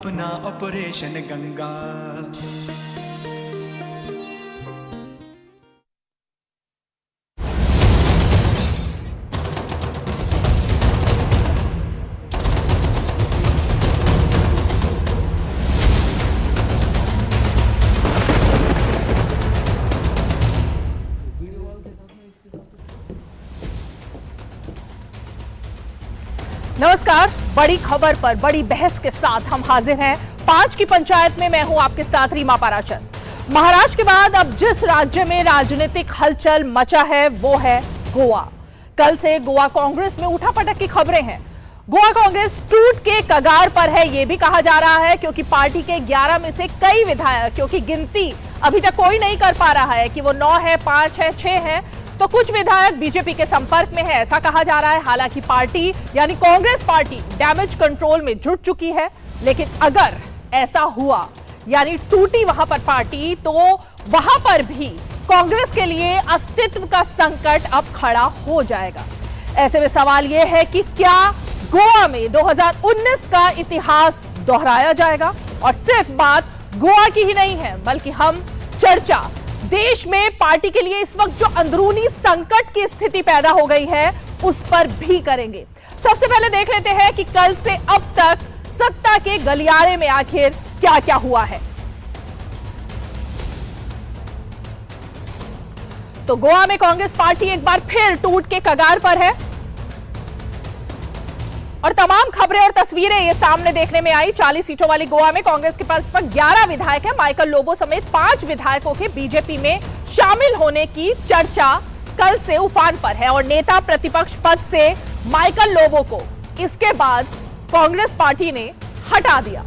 अपना ऑपरेशन गंगा। नमस्कार, बड़ी खबर पर बड़ी बहस के साथ हम हाजिर हैं। 5 की पंचायत में मैं हूं आपके साथ रीमा पाराचर। महाराष्ट्र के बाद अब जिस राज्य में राजनीतिक हलचल मचा है वो है गोवा। कल से गोवा कांग्रेस में उठापटक की खबरें हैं। गोवा कांग्रेस टूट के कगार पर है ये भी कहा जा रहा है, क्योंकि पार्टी के 11 में से कई विधायक, क्योंकि गिनती अभी तक कोई नहीं कर पा रहा है कि वो 9 है, 5 है, 6 है, तो कुछ विधायक बीजेपी के संपर्क में है, ऐसा कहा जा रहा है। हालांकि पार्टी यानी कांग्रेस पार्टी डैमेज कंट्रोल में जुट चुकी है, लेकिन अगर ऐसा हुआ यानी टूटी वहां पर पार्टी, तो वहां पर भी कांग्रेस के लिए अस्तित्व का संकट अब खड़ा हो जाएगा। ऐसे में सवाल यह है कि क्या गोवा में 2019 का इतिहास दोहराया जाएगा? और सिर्फ बात गोवा की ही नहीं है, बल्कि हम चर्चा देश में पार्टी के लिए इस वक्त जो अंदरूनी संकट की स्थिति पैदा हो गई है उस पर भी करेंगे। सबसे पहले देख लेते हैं कि कल से अब तक सत्ता के गलियारे में आखिर क्या क्या हुआ है। तो गोवा में कांग्रेस पार्टी एक बार फिर टूट के कगार पर है और तमाम खबरें और तस्वीरें ये सामने देखने में आई। 40 सीटों वाली गोवा में कांग्रेस के पास इस वक्त 11 विधायक हैं। माइकल लोबो समेत 5 विधायकों के बीजेपी में शामिल होने की चर्चा कल से उफान पर है और नेता प्रतिपक्ष पद से माइकल लोबो को इसके बाद कांग्रेस पार्टी ने हटा दिया।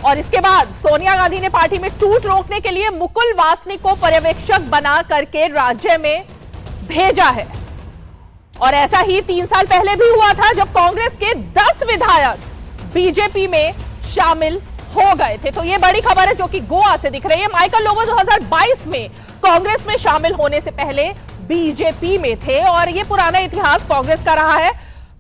और इसके बाद सोनिया गांधी ने पार्टी में टूट रोकने के लिए मुकुल वासनिक को पर्यवेक्षक बना करके राज्य में भेजा है। और ऐसा ही 3 साल पहले भी हुआ था, जब कांग्रेस के 10 विधायक बीजेपी में शामिल हो गए थे। तो ये बड़ी खबर है जो कि गोवा से दिख रही है। माइकल लोबो 2022 में कांग्रेस में शामिल होने से पहले बीजेपी में थे और ये पुराना इतिहास कांग्रेस का रहा है।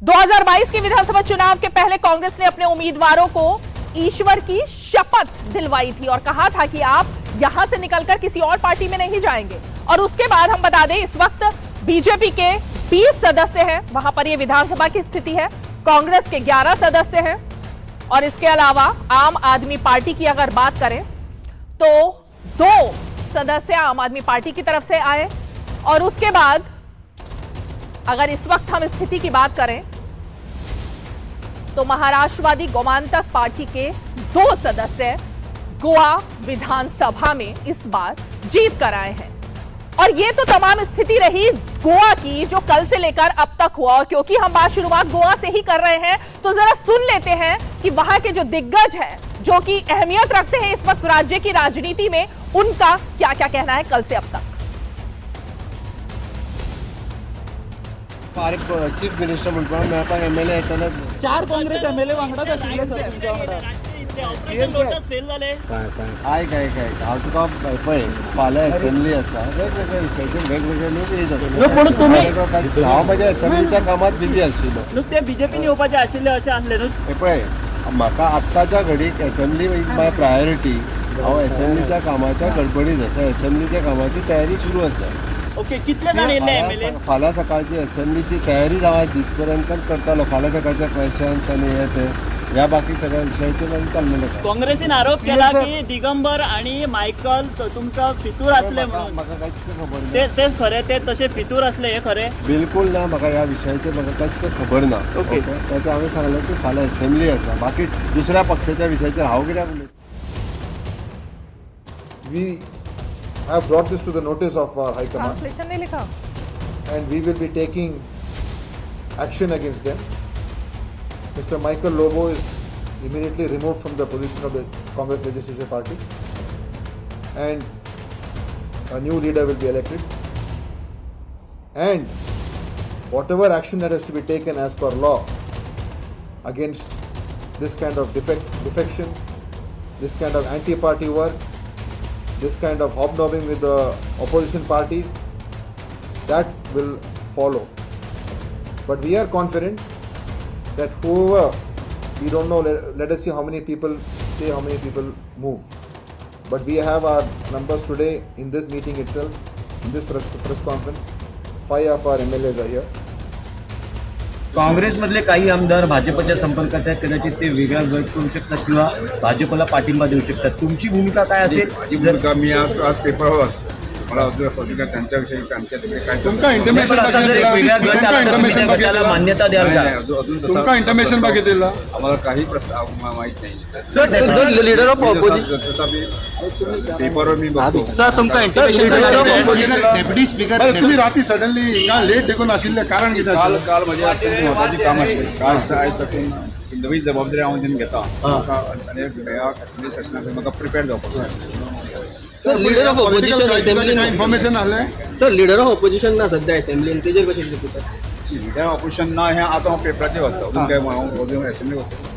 2022 के विधानसभा चुनाव के पहले कांग्रेस ने अपने उम्मीदवारों को ईश्वर की शपथ दिलवाई थी और कहा था कि आप यहां से निकलकर किसी और पार्टी में नहीं जाएंगे। और उसके बाद हम बता दें, इस वक्त बीजेपी के 20 सदस्य हैं, वहां पर यह विधानसभा की स्थिति है। कांग्रेस के 11 सदस्य हैं और इसके अलावा आम आदमी पार्टी की अगर बात करें तो 2 सदस्य आम आदमी पार्टी की तरफ से आए। और उसके बाद अगर इस वक्त हम स्थिति की बात करें तो महाराष्ट्रवादी गोमांतक पार्टी के 2 सदस्य गोवा विधानसभा में इस बार जीत कर आए हैं। और ये तो तमाम स्थिति रही गोवा की जो कल से लेकर अब तक हुआ। और क्योंकि हम बात शुरुआत गोवा से ही कर रहे हैं, तो जरा सुन लेते हैं कि वहां के जो दिग्गज हैं, जो कि अहमियत रखते हैं इस वक्त राज्य की राजनीति में, उनका क्या क्या कहना है कल से अब तक। चीफ मिनिस्टर म्हणतो मेळपाक एमएलए येताना 4 काँग्रेस एमएलए वांगडा आशिल्ले सर तुमच्या वांगडा हांव तुका पळय फाल्यां असेंब्ली आसा, वेगवेगळ्या विशयाचेर वेगवेगळे लोक येत आसतात। म्हणून तुम्ही हांव म्हज्या असेंब्लीच्या कामात बिजी आशिल्लो न्हू ते बीजेपीन येवपाचे आशिल्ले अशें आसले न्हू। हे पळय, म्हाका आत्ताच्या घडीक असेंब्ली इज माय प्रायोरिटी। हांव असेंब्लीच्या कामाच्या गडबडीत आसा, असेंब्लीच्या कामाची तयारी सुरू आसा। ओके, कितले जाण येयले एमएलए? फाल्यां सकाळची असेंब्लीची तयारी हांव आज दीस पर्यंत करतालो। फाल्यां सकाळचे क्वेश्चन्स आनी हे ते ह्या बाकी सगळ्या विशयाचेर मागीर चाललेले। काँग्रेसीन आरोप केला की दिगंबर आणि मायकल तुमचा फितूर असले म्हणून। म्हाका कांयच खबर ना। ते खरे, ते तसे फितूर असले हे खरे? बिलकुल ना, म्हाका ह्या विशयाचेर म्हाका कांयच खबर ना। ओके, त्याचे हांवें सांगलें की फाल्यां असेंब्ली आसा, बाकी दुसऱ्या पक्षाच्या विशयाचेर हांव कित्याक उलयतां। We have brought this to the notice of our High Command translation नहीं लिखा। and we will be taking action against them. Mr. Michael Lobo is immediately removed from the position of the Congress Legislature Party and a new leader will be elected. And whatever action that has to be taken as per law against this kind of defections, this kind of anti-party work, this kind of hobnobbing with the opposition parties, that will follow. But we are confident that whoever we don't know. Let us see how many people stay, how many people move. But we have our numbers today in this meeting itself, in this press conference. 5 of our MLAs are here. काँग्रेसमधले काही आमदार भाजपच्या संपर्कात आहेत, कदाचित ते वेगळा गट करू शकतात किंवा भाजपला पाठिंबा देऊ शकतात. तुमची भूमिका काय असेल? माझी भूमिका, मी आज पेपरवर असतो, मला पत्रिका त्यांच्याविषयी त्यांच्याकडे काय तुमका इंटिमेशन वेगळा गट गटाला मान्यता द्याल का? अजून तुमका इंटिमेशन बघितलेला आम्हाला काही प्रस्ताव माहित नाही. सर, लीडर ऑफ ऑपोजिशन जसा मी पेपरवर मी बघतो. सर, तुमका डेप्युटी स्पीकर तुम्ही रात्री सडनली का लेट देखून आशिल्ले कारण किती काल म्हणजे अत्यंत महत्वाची काम असते. काल सकाळी सकून नवी जबाबदारी हांव जेन्ना घेता आनी ह्या असेंब्ली सेशनाक म्हाका प्रिपेअर जावपाक. Sir, leader of opposition assembly information आले. सर, लीडर ऑफ ऑपोजिशन ना सध्या असेंब्लीन तेजेर कशें दिसता? लिडर ऑपोजिशन ना हे आता हांव पेपराचेर वाचता, अजून काय हांव अजून असेंब्ली वचता.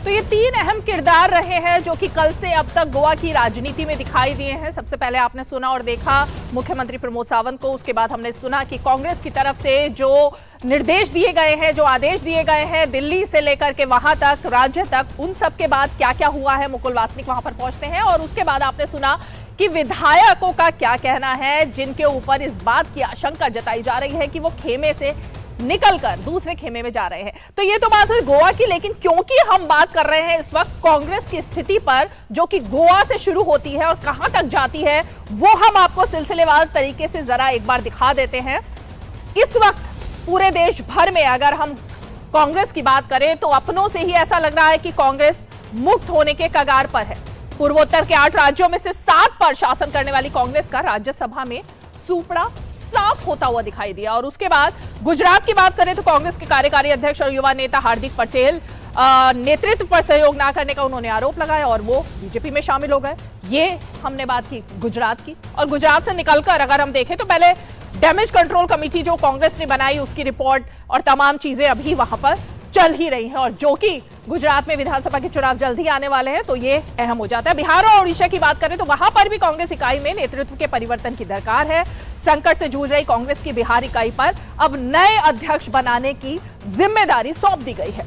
तो ये 3 अहम किरदार रहे हैं जो कि कल से अब तक गोवा की राजनीति में दिखाई दिए हैं। सबसे पहले आपने सुना और देखा मुख्यमंत्री प्रमोद सावंत को, उसके बाद हमने सुना कि कांग्रेस की तरफ से जो निर्देश दिए गए हैं, जो आदेश दिए गए हैं दिल्ली से लेकर के वहां तक, राज्य तक, उन सब के बाद क्या क्या हुआ है। मुकुल वासनिक वहां पर पहुंचते हैं और उसके बाद आपने सुना कि विधायकों का क्या कहना है, जिनके ऊपर इस बात की आशंका जताई जा रही है कि वो खेमे से निकलकर दूसरे खेमे में जा रहे हैं। तो ये तो बात हुई गोवा की, लेकिन क्योंकि हम बात कर रहे हैं इस वक्त कांग्रेस की स्थिति पर, जो कि गोवा से शुरू होती है और कहां तक जाती है, वो हम आपको सिलसिलेवार तरीके से जरा एक बार दिखा देते हैं। इस वक्त पूरे देश भर में अगर हम कांग्रेस की बात करें तो अपनों से ही ऐसा लग रहा है कि कांग्रेस मुक्त होने के कगार पर है। पूर्वोत्तर के 8 राज्यों में से 7 पर शासन करने वाली कांग्रेस का राज्यसभा में सूपड़ा साफ होता हुआ दिखाई दिया। और उसके बाद गुजरात की बात करें तो कांग्रेस के कार्यकारी अध्यक्ष और युवा नेता हार्दिक पटेल नेतृत्व पर सहयोग ना करने का उन्होंने आरोप लगाया और वो बीजेपी में शामिल हो गए। ये हमने बात की गुजरात की। और गुजरात से निकलकर अगर हम देखें तो पहले डैमेज कंट्रोल कमेटी जो कांग्रेस ने बनाई, उसकी रिपोर्ट और तमाम चीजें अभी वहां पर चल ही रही हैं, और जो कि गुजरात में विधानसभा के चुनाव जल्द ही आने वाले हैं, तो ये अहम हो जाता है। बिहार और ओडिशा की बात करें तो वहां पर भी कांग्रेस इकाई में नेतृत्व के परिवर्तन की दरकार है। संकट से जूझ रही कांग्रेस की बिहार इकाई पर अब नए अध्यक्ष बनाने की जिम्मेदारी सौंप दी गई है।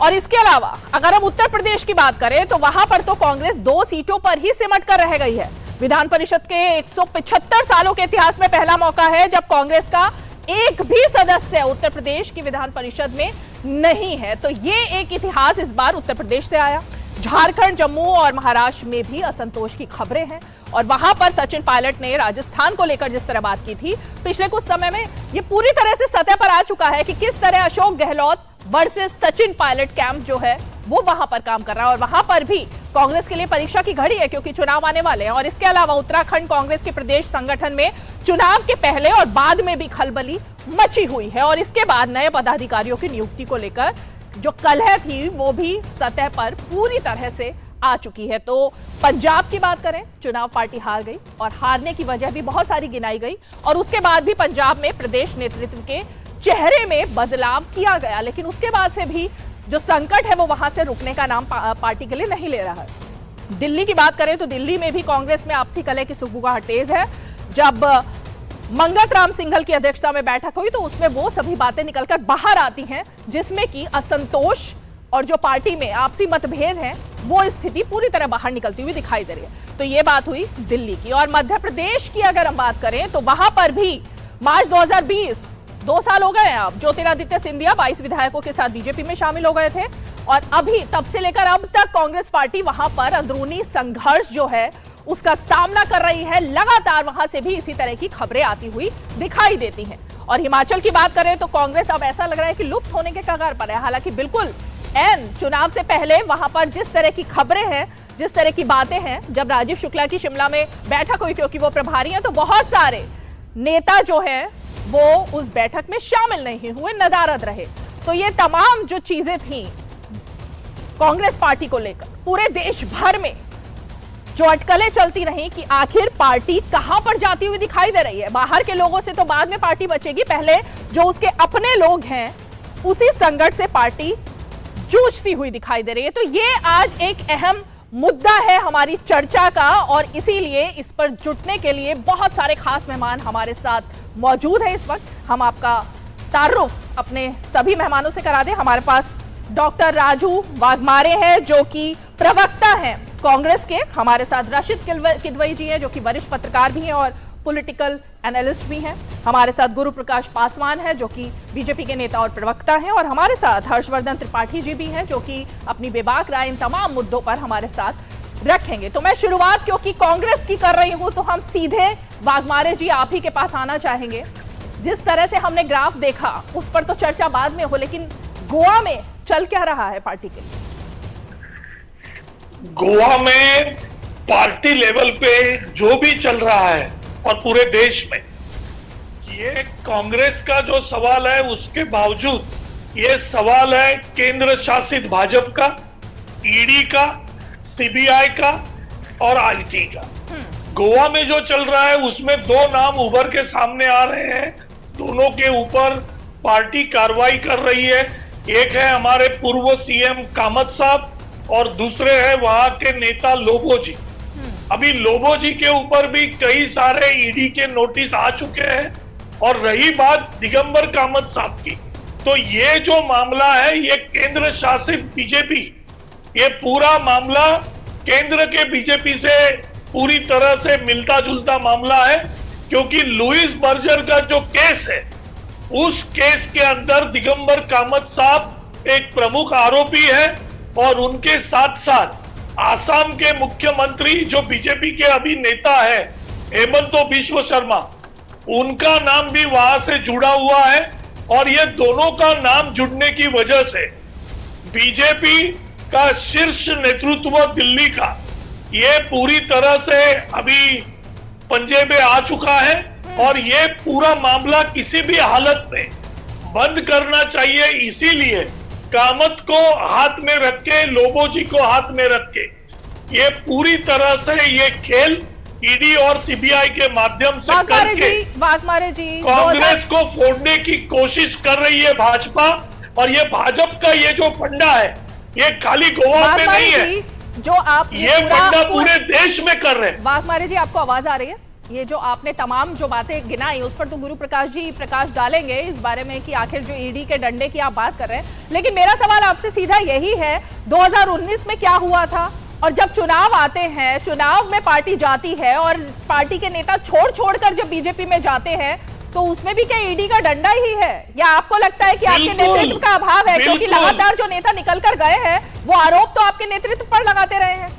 और इसके अलावा अगर हम उत्तर प्रदेश की बात करें तो वहां पर तो कांग्रेस 2 सीटों पर ही सिमट कर रह गई है। विधान परिषद के 175 सालों के इतिहास में पहला मौका है जब कांग्रेस का एक भी सदस्य उत्तर प्रदेश की विधान परिषद में नहीं है। तो ये एक इतिहास इस बार उत्तर प्रदेश से आया। झारखंड, जम्मू और महाराष्ट्र में भी असंतोष की खबरें हैं, और वहां पर सचिन पायलट ने राजस्थान को लेकर जिस तरह बात की थी पिछले कुछ समय में, ये पूरी तरह से सतह पर आ चुका है कि किस तरह अशोक गहलोत वर्सेस सचिन पायलट कैंप जो है वो वहां पर काम कर रहा है। और वहां पर भी कांग्रेस के लिए परीक्षा की घड़ी है, क्योंकि चुनाव आने वाले हैं। और इसके अलावा उत्तराखंड कांग्रेस के प्रदेश संगठन में चुनाव के पहले और बाद में भी खलबली मची हुई है, और इसके बाद नए पदाधिकारियों की नियुक्ति को लेकर जो कलह थी वो भी सतह पर पूरी तरह से आ चुकी है। तो पंजाब की बात करें, चुनाव पार्टी हार गई और हारने की वजह भी बहुत सारी गिनाई गई, और उसके बाद भी पंजाब में प्रदेश नेतृत्व के चेहरे में बदलाव किया गया, लेकिन उसके बाद से भी जो संकट है वो वहां से रुकने का नाम पार्टी के लिए नहीं ले रहा है। दिल्ली की बात करें तो दिल्ली में भी कांग्रेस में आपसी कलह की सुगबुगाहट तेज है। जब मंगत राम सिंघल की अध्यक्षता में बैठक हुई तो उसमें वो सभी बातें निकलकर बाहर आती हैं जिसमें कि असंतोष और जो पार्टी में आपसी मतभेद हैं वो स्थिति पूरी तरह बाहर निकलती हुई दिखाई दे रही है। तो ये बात हुई दिल्ली की। और मध्य प्रदेश की अगर हम बात करें तो वहां पर भी मार्च 2020, 2 साल हो गए हैं अब, ज्योतिरादित्य सिंधिया 22 विधायकों के साथ बीजेपी में शामिल हो गए थे, और अभी तब से लेकर अब तक कांग्रेस पार्टी वहां पर अंदरूनी संघर्ष जो है उसका सामना कर रही है। लगातार वहां से भी इसी तरह की खबरें आती हुई दिखाई देती हैं। और हिमाचल की बात करें तो कांग्रेस अब ऐसा लग रहा है कि लुप्त होने के कगार पर है। हालांकि बिल्कुल एन चुनाव से पहले वहां पर जिस तरह की खबरें हैं, जिस तरह की बातें हैं, जब राजीव शुक्ला की शिमला में बैठक हुई क्योंकि वो प्रभारी हैं, तो बहुत सारे नेता जो है वो उस बैठक में शामिल नहीं हुए, नदारद रहे। तो ये तमाम जो चीजें थी कांग्रेस पार्टी को लेकर पूरे देश भर में जो अटकलें चलती रही कि आखिर पार्टी कहां पर जाती हुई दिखाई दे रही है। बाहर के लोगों से तो बाद में पार्टी बचेगी, पहले जो उसके अपने लोग हैं उसी संकट से पार्टी जूझती हुई दिखाई दे रही है। तो ये आज एक अहम मुद्दा है हमारी चर्चा का, और इसीलिए इस पर जुटने के लिए बहुत सारे खास मेहमान हमारे साथ मौजूद हैं इस वक्त। हम आपका तारुफ अपने सभी मेहमानों से करा दें। हमारे पास डॉक्टर राजू वाघमारे हैं, जो कि प्रवक्ता हैं कांग्रेस के। हमारे साथ राशिद किदवई जी हैं, जो कि वरिष्ठ पत्रकार भी हैं और पॉलिटिकल एनालिस्ट भी हैं। हमारे साथ गुरु प्रकाश पासवान है, जो कि बीजेपी के नेता और प्रवक्ता हैं, और हमारे साथ हर्षवर्धन त्रिपाठी जी भी हैं, जो कि अपनी बेबाक राय इन तमाम मुद्दों पर हमारे साथ रखेंगे। तो मैं शुरुआत क्योंकि कांग्रेस की कर रही हूं, तो हम सीधे वाघमारे जी आप ही के पास आना चाहेंगे। जिस तरह से हमने ग्राफ देखा उस पर तो चर्चा बाद में हो, लेकिन गोवा में चल क्या रहा है पार्टी के लिए? गोवा में पार्टी लेवल पे जो भी चल रहा है और पूरे देश में, ये कांग्रेस का जो सवाल है उसके बावजूद ये सवाल है केंद्र शासित भाजपा का, ईडी का, सीबीआई का और आईटी का। गोवा में जो चल रहा है उसमें दो नाम उभर के सामने आ रहे हैं, दोनों के ऊपर पार्टी कार्रवाई कर रही है। एक है हमारे पूर्व सीएम कामत साहब और दूसरे है वहां के नेता लोबो जी। अभी लोबो जी के ऊपर भी कई सारे ईडी के नोटिस आ चुके हैं। और रही बात दिगंबर कामत साहब की, तो ये जो मामला है ये केंद्र शासित बीजेपी, ये पूरा मामला केंद्र के बीजेपी से पूरी तरह से मिलता जुलता मामला है, क्योंकि लुइस बर्जर का जो केस है उस केस के अंदर दिगंबर कामत साहब एक प्रमुख आरोपी है और उनके साथ साथ आसाम के मुख्यमंत्री जो बीजेपी के अभी नेता है हेमंत बिश्व शर्मा, उनका नाम भी वहां से जुड़ा हुआ है। और ये दोनों का नाम जुड़ने की वजह से बीजेपी का शीर्ष नेतृत्व दिल्ली का ये पूरी तरह से अभी पंजे में आ चुका है और ये पूरा मामला किसी भी हालत में बंद करना चाहिए। इसीलिए कामत को हाथ में रख के, लोबो जी को हाथ में रख के ये पूरी तरह से ये खेल ईडी और सीबीआई के माध्यम से करके कांग्रेस को फोड़ने की कोशिश कर रही है भाजपा। और ये भाजपा का ये जो फंडा है ये खाली गोवा में नहीं है, जो आप ये फंडा पूरे देश में कर रहे हैं। वाघमारे जी, आपको आवाज आ रही है? ये जो आपने तमाम जो बातें गिनाई उस पर तो गुरु प्रकाश जी प्रकाश डालेंगे इस बारे में कि आखिर जो ईडी के डंडे की आप बात कर रहे हैं, लेकिन मेरा सवाल आपसे सीधा यही है, 2019 में क्या हुआ था? और जब चुनाव आते हैं, चुनाव में पार्टी जाती है और पार्टी के नेता छोड़ कर जब बीजेपी में जाते हैं, तो उसमें भी क्या ईडी का डंडा ही है? या आपको लगता है कि आपके नेतृत्व का अभाव है? क्योंकि लगातार जो नेता निकल कर गए हैं वो आरोप तो आपके नेतृत्व पर लगाते रहे हैं।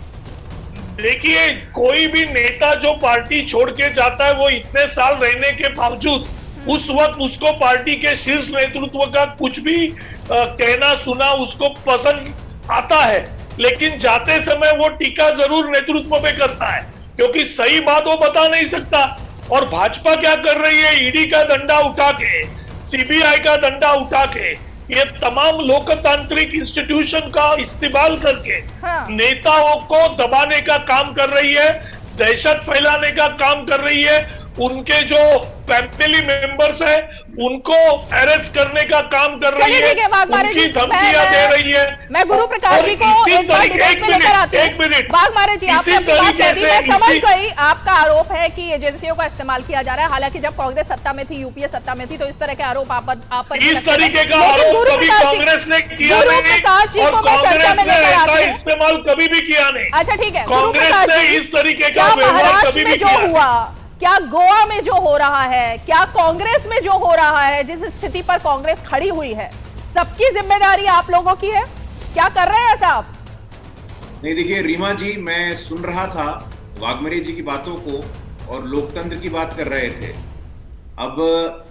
देखिए, कोई भी नेता जो पार्टी छोड़ के जाता है वो इतने साल रहने के बावजूद उस वक्त उसको पार्टी के शीर्ष नेतृत्व का कुछ भी कहना सुना उसको पसंद आता है, लेकिन जाते समय वो टीका जरूर नेतृत्व पे करता है, क्योंकि सही बात वो बता नहीं सकता। और भाजपा क्या कर रही है, ईडी का डंडा उठा के, सीबीआई का डंडा उठा के, ये तमाम लोकतांत्रिक इंस्टीट्यूशन का इस्तेमाल करके नेताओं को दबाने का काम कर रही है, दहशत फैलाने का काम कर रही है, उनके जो फैमिली मेंबर्स है उनको अरेस्ट करने का काम कर रही है, उनकी धमकियां दे रही है। मैं गुरु प्रकाश जी को एक बार डिबेट में लेकर आती हूं। वाघमारे जी, आपने अपनी बात कह दी, मैं समझ गई। आपका आरोप है कि एजेंसियों का इस्तेमाल किया जा रहा है, हालांकि जब कांग्रेस सत्ता में थी, यूपीए सत्ता में थी, तो इस तरह के आरोप आप पर इस तरीके का आरोप कभी कांग्रेस ने किया नहीं और कांग्रेस ने ऐसा इस्तेमाल कभी भी किया नहीं। अच्छा ठीक है, कांग्रेस ने इस तरीके का व्यवहार कभी भी जो हुआ, क्या गोवा में जो हो रहा है, क्या कांग्रेस में जो हो रहा है, जिस स्थिति पर कांग्रेस खड़ी हुई है, सबकी जिम्मेदारी आप लोगों की है? क्या कर रहे हैं साहब? नहीं, देखिए रीमा जी, मैं सुन रहा था वाघमारे जी की बातों को और लोकतंत्र की बात कर रहे थे। अब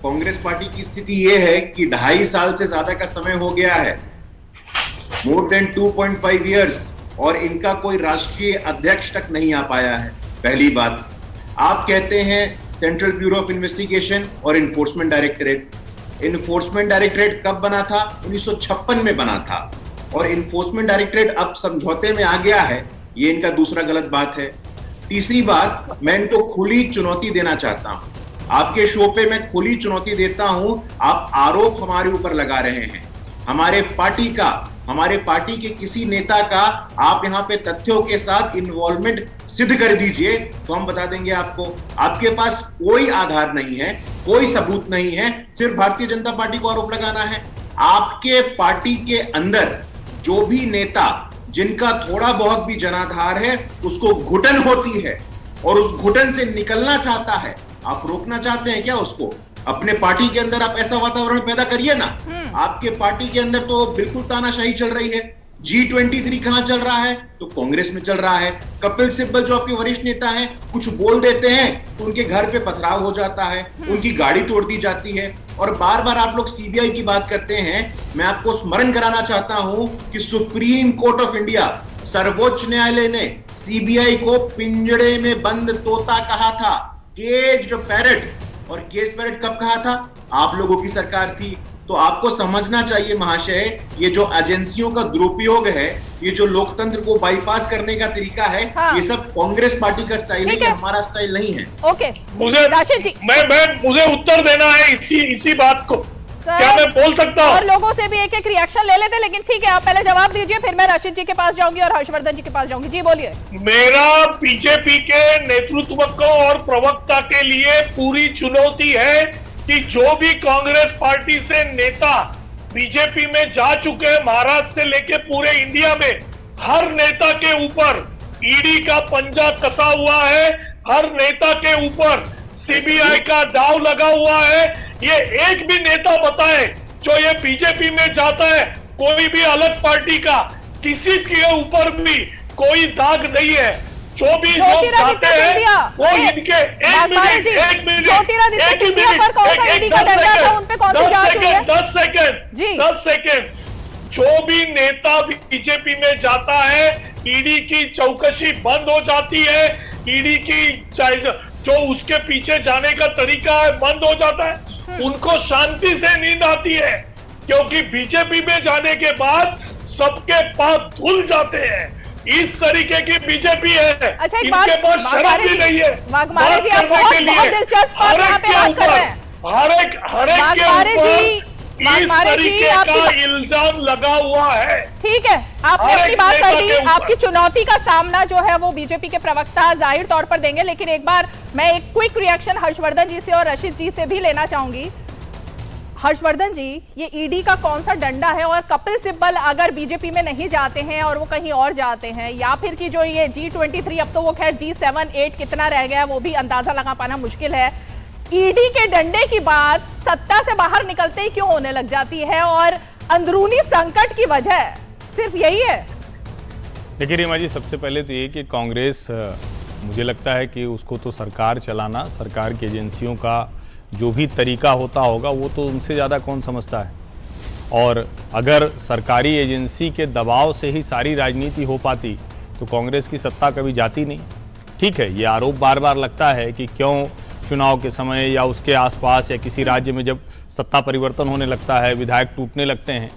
कांग्रेस पार्टी की स्थिति यह है कि 2.5 साल से ज्यादा का समय हो गया है, मोर देन 2.5 इयर्स, और इनका कोई राष्ट्रीय अध्यक्ष तक नहीं आ पाया है। पहली बात, आप कहते हैं सेंट्रल ब्यूरो ऑफ इन्वेस्टिगेशन और इन्फोर्समेंट डायरेक्टरेट। इन्फोर्समेंट डायरेक्टरेट कब बना था? 1956 में बना था, और इन्फोर्समेंट डायरेक्टरेट अब समझौते में आ गया है, ये इनका दूसरा गलत बात है। तीसरी बात, मैं इनको खुली चुनौती देना चाहता हूं, आपके शो पे मैं खुली चुनौती देता हूं, आप आरोप हमारे ऊपर लगा रहे हैं, हमारे पार्टी के किसी नेता का आप यहां पे तथ्यों के साथ इन्वॉल्वमेंट सिद्ध कर दीजिए, तो हम बता देंगे आपको। आपके पास कोई आधार नहीं है, कोई सबूत नहीं है, सिर्फ भारतीय जनता पार्टी को आरोप लगाना है। आपके पार्टी के अंदर जो भी नेता जिनका थोड़ा बहुत भी जनाधार है उसको घुटन होती है और उस घुटन से निकलना चाहता है, आप रोकना चाहते हैं क्या उसको? अपने पार्टी के अंदर आप ऐसा वातावरण पैदा करिए ना। आपके पार्टी के अंदर तो बिल्कुल तानाशाही चल रही है। G23 कहां चल रहा है? तो कांग्रेस में चल रहा है। कपिल सिब्बल जो आपके वरिष्ठ नेता हैं कुछ बोल देते हैं तो उनके घर पे पथराव हो जाता है, उनकी गाड़ी तोड़ दी जाती है। और बार बार आप लोग सीबीआई की बात करते हैं। मैं आपको स्मरण कराना चाहता हूं कि सुप्रीम कोर्ट ऑफ इंडिया, सर्वोच्च न्यायालय ने सीबीआई को पिंजड़े में बंद तोता कहा था, केज्ड पैरट। और केज्ड पैरट कब कहा था? आप लोगों की सरकार थी। तो आपको समझना चाहिए महाशय, ये जो एजेंसियों का दुरुपयोग है, ये जो लोकतंत्र को बाईपास करने का तरीका है, हाँ। ये सब कांग्रेस पार्टी का स्टाइल है, हमारा स्टाइल नहीं है। ओके, मुझे राशिद जी, मुझे उत्तर देना है इसी बात को। क्या मैं बोल सकता हूँ? और लोगों से भी एक एक रिएक्शन ले लेते, लेकिन ठीक है, आप पहले जवाब दीजिए, फिर मैं राशिद जी के पास जाऊंगी और हर्षवर्धन जी के पास जाऊंगी। जी बोलिए। मेरा बीजेपी के नेतृत्व को और प्रवक्ता के लिए पूरी चुनौती है कि जो भी कांग्रेस पार्टी से नेता बीजेपी में जा चुके हैं, महाराष्ट्र से लेके पूरे इंडिया में, हर नेता के ऊपर ईडी का पंजा कसा हुआ है, हर नेता के ऊपर सीबीआई का दाव लगा हुआ है। ये एक भी नेता बताए जो ये बीजेपी में जाता है, कोई भी अलग पार्टी का, किसी के ऊपर भी कोई दाग नहीं है। जो भी लोग जाते हैं वो इनके एक मिनट 10 सेकेंड जो भी नेता बीजेपी में जाता है, ईडी की चौकसी बंद हो जाती है, ईडी की जो उसके पीछे जाने का तरीका है बंद हो जाता है, उनको शांति से नींद आती है, क्योंकि बीजेपी में जाने के बाद सबके पास धुल जाते हैं। इस तरीके की बीजेपी है। अच्छा, इनके पास शर्म भी नहीं है वाघमारे जी, आप बहुत दिलचस्प बात यहाँ पे बात कर रहे हैं। हर एक के ऊपर इस तरीके का इल्जाम लगा हुआ है। ठीक है, आपने अपनी बात कर दी। आपकी चुनौती का सामना जो है वो बीजेपी के प्रवक्ता जाहिर तौर पर देंगे, लेकिन एक बार मैं एक क्विक रिएक्शन हर्षवर्धन जी से और राशिद जी से भी लेना चाहूंगी। हर्षवर्धन जी, ये ईडी का कौन सा डंडा है, और कपिल सिब्बल अगर बीजेपी में नहीं जाते हैं और वो कहीं और जाते हैं, या फिर कि जो ये G23, अब तो वो खैर G7-8 कितना रह गया वो भी अंदाजा लगा पाना मुश्किल है, ईडी के डंडे की बात सत्ता से बाहर निकलते ही क्यों होने लग जाती है, और अंदरूनी संकट की वजह सिर्फ यही है? देखिए रीमा जी, सबसे पहले तो ये कि कांग्रेस, मुझे लगता है कि उसको तो सरकार चलाना, सरकार की एजेंसियों का जो भी तरीका होता होगा वो तो उनसे ज़्यादा कौन समझता है। और अगर सरकारी एजेंसी के दबाव से ही सारी राजनीति हो पाती तो कांग्रेस की सत्ता कभी जाती नहीं। ठीक है, ये आरोप बार बार लगता है कि क्यों चुनाव के समय या उसके आसपास या किसी राज्य में जब सत्ता परिवर्तन होने लगता है, विधायक टूटने लगते हैं,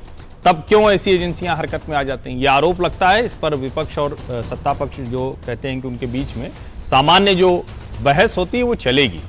तब क्यों ऐसी एजेंसियां हरकत में आ जाती हैं। ये आरोप लगता है। इस पर विपक्ष और सत्ता पक्ष जो कहते हैं कि उनके बीच में सामान्य जो बहस होती है वो चलेगी,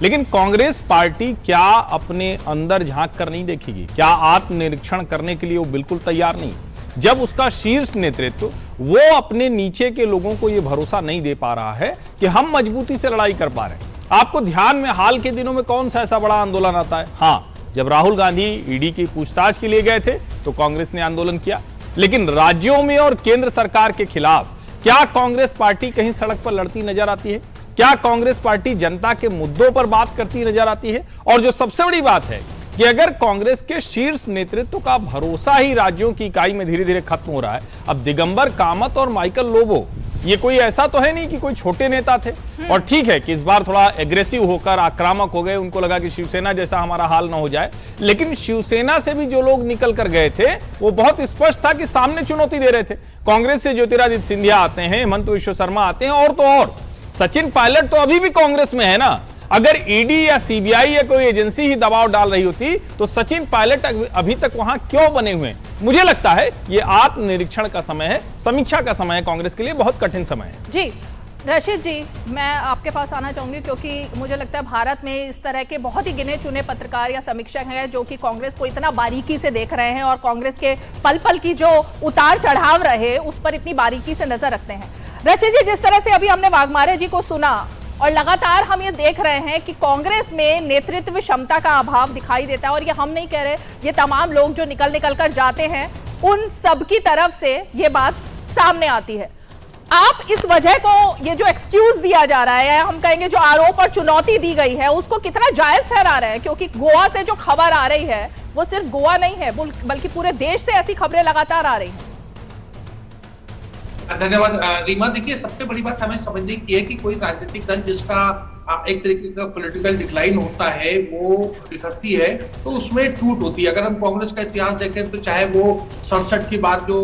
लेकिन कांग्रेस पार्टी क्या अपने अंदर झांक कर नहीं देखेगी? क्या आत्मनिरीक्षण करने के लिए वो बिल्कुल तैयार नहीं? जब उसका शीर्ष नेतृत्व वो अपने नीचे के लोगों को ये भरोसा नहीं दे पा रहा है कि हम मजबूती से लड़ाई कर पा रहे हैं। आपको ध्यान में हाल के दिनों में कौन सा ऐसा बड़ा आंदोलन आता है? हाँ, जब राहुल गांधी ईडी की पूछताछ के लिए गए थे तो कांग्रेस ने आंदोलन किया, लेकिन राज्यों में और केंद्र सरकार के खिलाफ क्या कांग्रेस पार्टी कहीं सड़क पर लड़ती नजर आती है? क्या कांग्रेस पार्टी जनता के मुद्दों पर बात करती नजर आती है? और जो सबसे बड़ी बात है कि अगर कांग्रेस के शीर्ष नेतृत्व का भरोसा ही राज्यों की इकाई में धीरे धीरे खत्म हो रहा है, अब दिगंबर कामत और माइकल लोबो ये कोई ऐसा तो है नहीं कि कोई छोटे नेता थे, और ठीक है कि इस बार थोड़ा एग्रेसिव होकर आक्रामक हो गए, उनको लगा कि शिवसेना जैसा हमारा हाल ना हो जाए, लेकिन शिवसेना से भी जो लोग निकल कर गए थे वो बहुत स्पष्ट था कि सामने चुनौती दे रहे थे। कांग्रेस से ज्योतिरादित्य सिंधिया आते हैं, हेमंत विश्व शर्मा आते हैं, और तो और सचिन पायलट तो अभी भी कांग्रेस में है ना। अगर ईडी या सीबीआई या कोई एजेंसी ही दबाव डाल रही होती तो सचिन पायलट अभी तक वहां क्यों बने हुए हैं? मुझे लगता है ये आत्मनिरीक्षण का समय है, समीक्षा का समय है, कांग्रेस के लिए बहुत कठिन समय है। जी राशिद जी, मैं आपके पास आना चाहूंगी, क्योंकि मुझे लगता है भारत में इस तरह के बहुत ही गिने चुने पत्रकार या समीक्षक हैं जो कि कांग्रेस को इतना बारीकी से देख रहे हैं और कांग्रेस के पल पल की जो उतार चढ़ाव रहे उस पर इतनी बारीकी से नजर रखते हैं। राशिद जी, जिस तरह से अभी हमने वाघमारे जी को सुना, और लगातार हम ये देख रहे हैं कि कांग्रेस में नेतृत्व क्षमता का अभाव दिखाई देता है। और ये हम नहीं कह रहे, ये तमाम लोग जो निकल कर जाते हैं उन सब की तरफ से ये बात सामने आती है। आप इस वजह को, ये जो एक्सक्यूज दिया जा रहा है, हम कहेंगे जो आरोप और चुनौती दी गई है, उसको कितना जायज ठहरा रहे हैं? क्योंकि गोवा से जो खबर आ रही है वो सिर्फ गोवा नहीं है बल्कि पूरे देश से ऐसी खबरें लगातार आ रही हैं। धन्यवाद रीमा। देखिए, सबसे बड़ी बात हमें समझने की है कि कोई राजनीतिक दल जिसका एक तरीके का पॉलिटिकल डिक्लाइन होता है, वो बिखरती है तो उसमें टूट होती है। अगर हम कांग्रेस का इतिहास देखें तो चाहे वो 67 की बात जो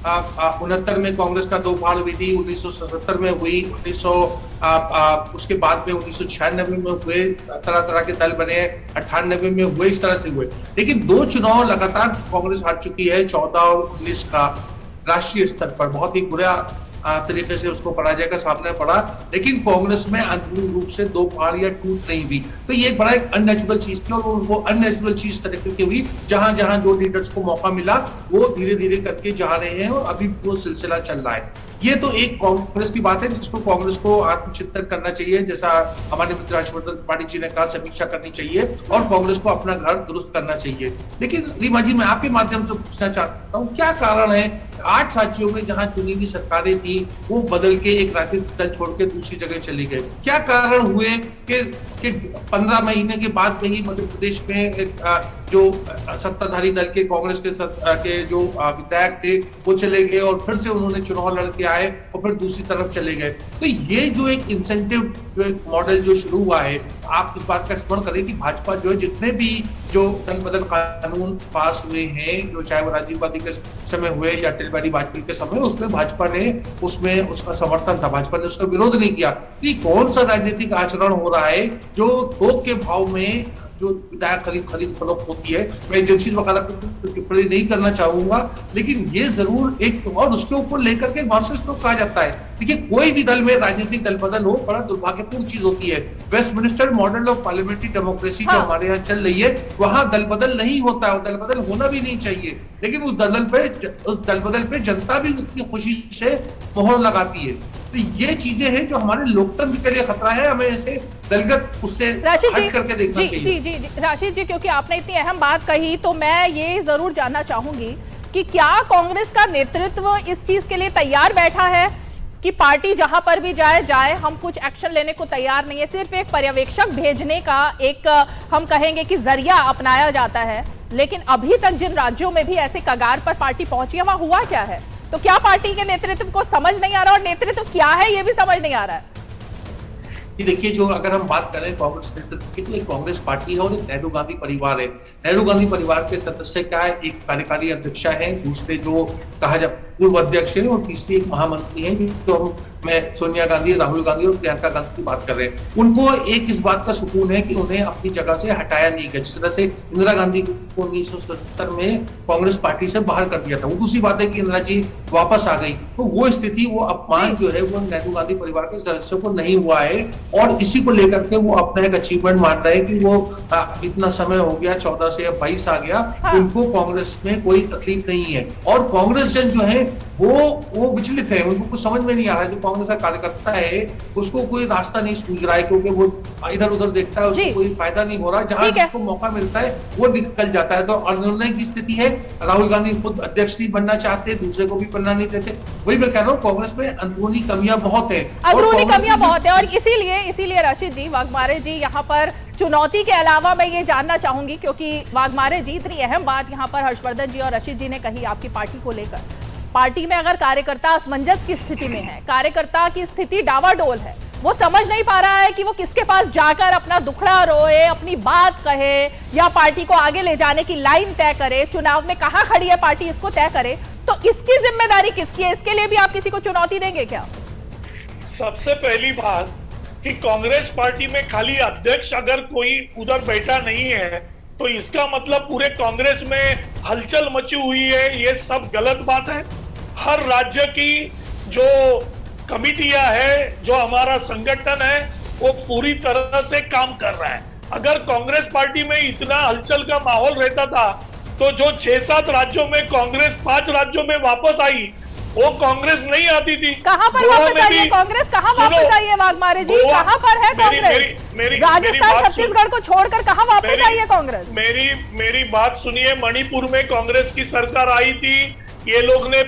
69 में कांग्रेस का दो फाड़ हुई थी, 1977 में हुई, उसके बाद में 1996 में हुए, तरह तरह के दल बने, 98 में हुए, इस तरह से हुए। लेकिन दो चुनाव लगातार कांग्रेस हार चुकी है, 14 और 19 का राष्ट्रीय स्तर पर बहुत ही बुरा तरीके से उसको पराजय का सामना पड़ा। लेकिन कांग्रेस में अंतरिम रूप से दो फाड़ या टूट नहीं हुई। तो ये एक बड़ा एक अननेचुरल चीज थी और वो अननेचुरल चीज तरीके की हुई। जहां जहां जो लीडर्स को मौका मिला वो धीरे धीरे करके जा रहे हैं और अभी वो सिलसिला चल रहा है। ये तो एक कांग्रेस की बात है जिसको कांग्रेस को आत्मचिंतन करना चाहिए, जैसा हमारे मित्र हर्षवर्धन त्रिपाठी जी ने कहा, समीक्षा करनी चाहिए और कांग्रेस को अपना घर दुरुस्त करना चाहिए। लेकिन रीमा जी, मैं आपके माध्यम से पूछना चाहता हूँ, क्या कारण है 8 राज्यों में जहां चुनी हुई सरकारें थी वो बदल के एक राजनीतिक दल छोड़ के दूसरी जगह चली गई? क्या कारण हुए कि 15 महीने के बाद में ही मध्य प्रदेश में एक जो सत्ताधारी दल के कांग्रेस के जो विधायक थे वो चले गए और फिर से उन्होंने चुनाव लड़के आए और फिर दूसरी तरफ चले गए? तो ये जो एक इंसेंटिव जो एक मॉडल जो शुरू हुआ है, आप इस बात का स्मरण करें कि भाजपा जो है, जितने भी जो दल बदल कानून पास हुए हैं, जो चाहे वो राजीव गांधी के समय हुए या अटल बिहारी वाजपेयी के समय, उसमें भाजपा ने उसमें उसका समर्थन था, भाजपा ने उसका विरोध नहीं किया। तो कौन सा राजनीतिक आचरण हो रहा है जो थोक के भाव में जो विधायक खरीद फरोख्त होती है? मैं एजेंसी वगैरह पर टिप्पणी नहीं करना चाहूंगा, लेकिन ये जरूर एक, और उसके ऊपर लेकर के मास्टर स्ट्रोक कहा जाता है। देखिए, कोई भी दल में राजनीतिक दल बदल हो बड़ा दुर्भाग्यपूर्ण चीज होती है। Westminster model of parliamentary democracy जो हमारे यहाँ चल रही है, वहां दल बदल नहीं होता है और दल बदल होना भी नहीं चाहिए। लेकिन उस दल बदल पे जनता भी उतनी खुशी से मोहर लगाती है। तो ये चीजें हैं जो हमारे लोकतंत्र के लिए खतरा है, हमें ऐसे दलगत उससे हट करके देखना चाहिए। जी राशिद जी, क्योंकि आपने इतनी अहम बात कही तो मैं ये जरूर जानना चाहूंगी कि क्या कांग्रेस का नेतृत्व इस चीज के लिए तैयार बैठा है कि पार्टी जहां पर भी जाए, हम कुछ एक्शन लेने को तैयार नहीं है, सिर्फ एक पर्यवेक्षक भेजने का एक हम कहेंगे कि जरिया अपनाया जाता है? लेकिन अभी तक जिन राज्यों में भी ऐसे कगार पर पार्टी पहुंची है, वहां हुआ क्या है? तो क्या पार्टी के नेतृत्व को समझ नहीं आ रहा और नेतृत्व क्या है ये भी समझ नहीं आ रहा है? देखिए, जो अगर हम बात करें कांग्रेस नेतृत्व की, तो एक कांग्रेस पार्टी है और एक नेहरू गांधी परिवार है। नेहरू गांधी परिवार के सदस्य क्या है? एक कार्यकारी अध्यक्ष है, दूसरे जो कहा जाए पूर्व अध्यक्ष है और तीसरी एक महामंत्री है, जो मैं सोनिया गांधी, राहुल गांधी और प्रियंका गांधी की बात कर रहे हैं। उनको एक इस बात का सुकून है कि उन्हें अपनी जगह से हटाया नहीं गया। जिस तरह से इंदिरा गांधी को 1970 में कांग्रेस पार्टी से बाहर कर दिया था, वो दूसरी बात है कि इंदिरा जी वापस आ गई, तो वो स्थिति, वो अपमान जो है वो नेहरू गांधी परिवार के सदस्यों को नहीं हुआ है। और इसी को लेकर के वो अपना एक अचीवमेंट मान रहे हैं कि वो इतना समय हो गया, 14 से 22 आ गया, उनको कांग्रेस में कोई तकलीफ नहीं है। और कांग्रेस जन जो है वो विचलित है, उनको कुछ समझ में नहीं आ रहा है। जो कांग्रेस का कार्यकर्ता है उसको कोई रास्ता नहीं सूझ रहा है, क्योंकि वो इधर उधर देखता है, उसको कोई फायदा नहीं हो रहा। जहां जिसको मौका मिलता है वो निकल जाता है। तो अनिर्णय की स्थिति है। राहुल गांधी खुद अध्यक्ष नहीं बनना चाहते, दूसरे को भी बनना नहीं देते। वही मैं कह रहा हूँ, कांग्रेस में अंदरूनी कमियां बहुत है, अंदरूनी कमियां बहुत है। और इसीलिए राशिद जी, वाघमारे जी, यहाँ पर चुनौती के अलावा मैं ये जानना चाहूंगी, क्योंकि वाघमारे जी, इतनी अहम बात यहाँ पर हर्षवर्धन जी और रशीद जी ने कही आपकी पार्टी को लेकर। पार्टी में अगर कार्यकर्ता असमंजस की स्थिति में है, कार्यकर्ता की स्थिति डावाडोल है, वो समझ नहीं पा रहा है कि वो किसके पास जाकर अपना दुखड़ा रोए, अपनी बात कहे या पार्टी को आगे ले जाने की लाइन तय करे, चुनाव में कहां खड़ी है पार्टी इसको तय करे, तो इसकी जिम्मेदारी किसकी है? इसके लिए भी आप किसी को चुनौती देंगे क्या? सबसे पहली बात कि कांग्रेस पार्टी में खाली अध्यक्ष अगर कोई उधर बैठा नहीं है तो इसका मतलब पूरे कांग्रेस में हलचल मची हुई है, ये सब गलत बात है। हर राज्य की जो कमिटियां है, जो हमारा संगठन है, वो पूरी तरह से काम कर रहा है। अगर कांग्रेस पार्टी में इतना हलचल का माहौल रहता था तो जो 6-7 राज्यों में कांग्रेस 5 राज्यों में वापस आई वो कांग्रेस नहीं आती थी। कहां पर गोवा वापस में आई है भी- कांग्रेस? कहां सुनो, वापस आई है वाघमारे जी? गोवा- कहां पर है मेरी- कांग्रेस? मेरी राजस्थान बात सुन- छत्तीसगढ़ को छोड़कर कहां वापस आई है कांग्रेस? मेरी बात सुनिए। मणिपुर में कांग्रेस की सरकार आई थी, ये लोग ने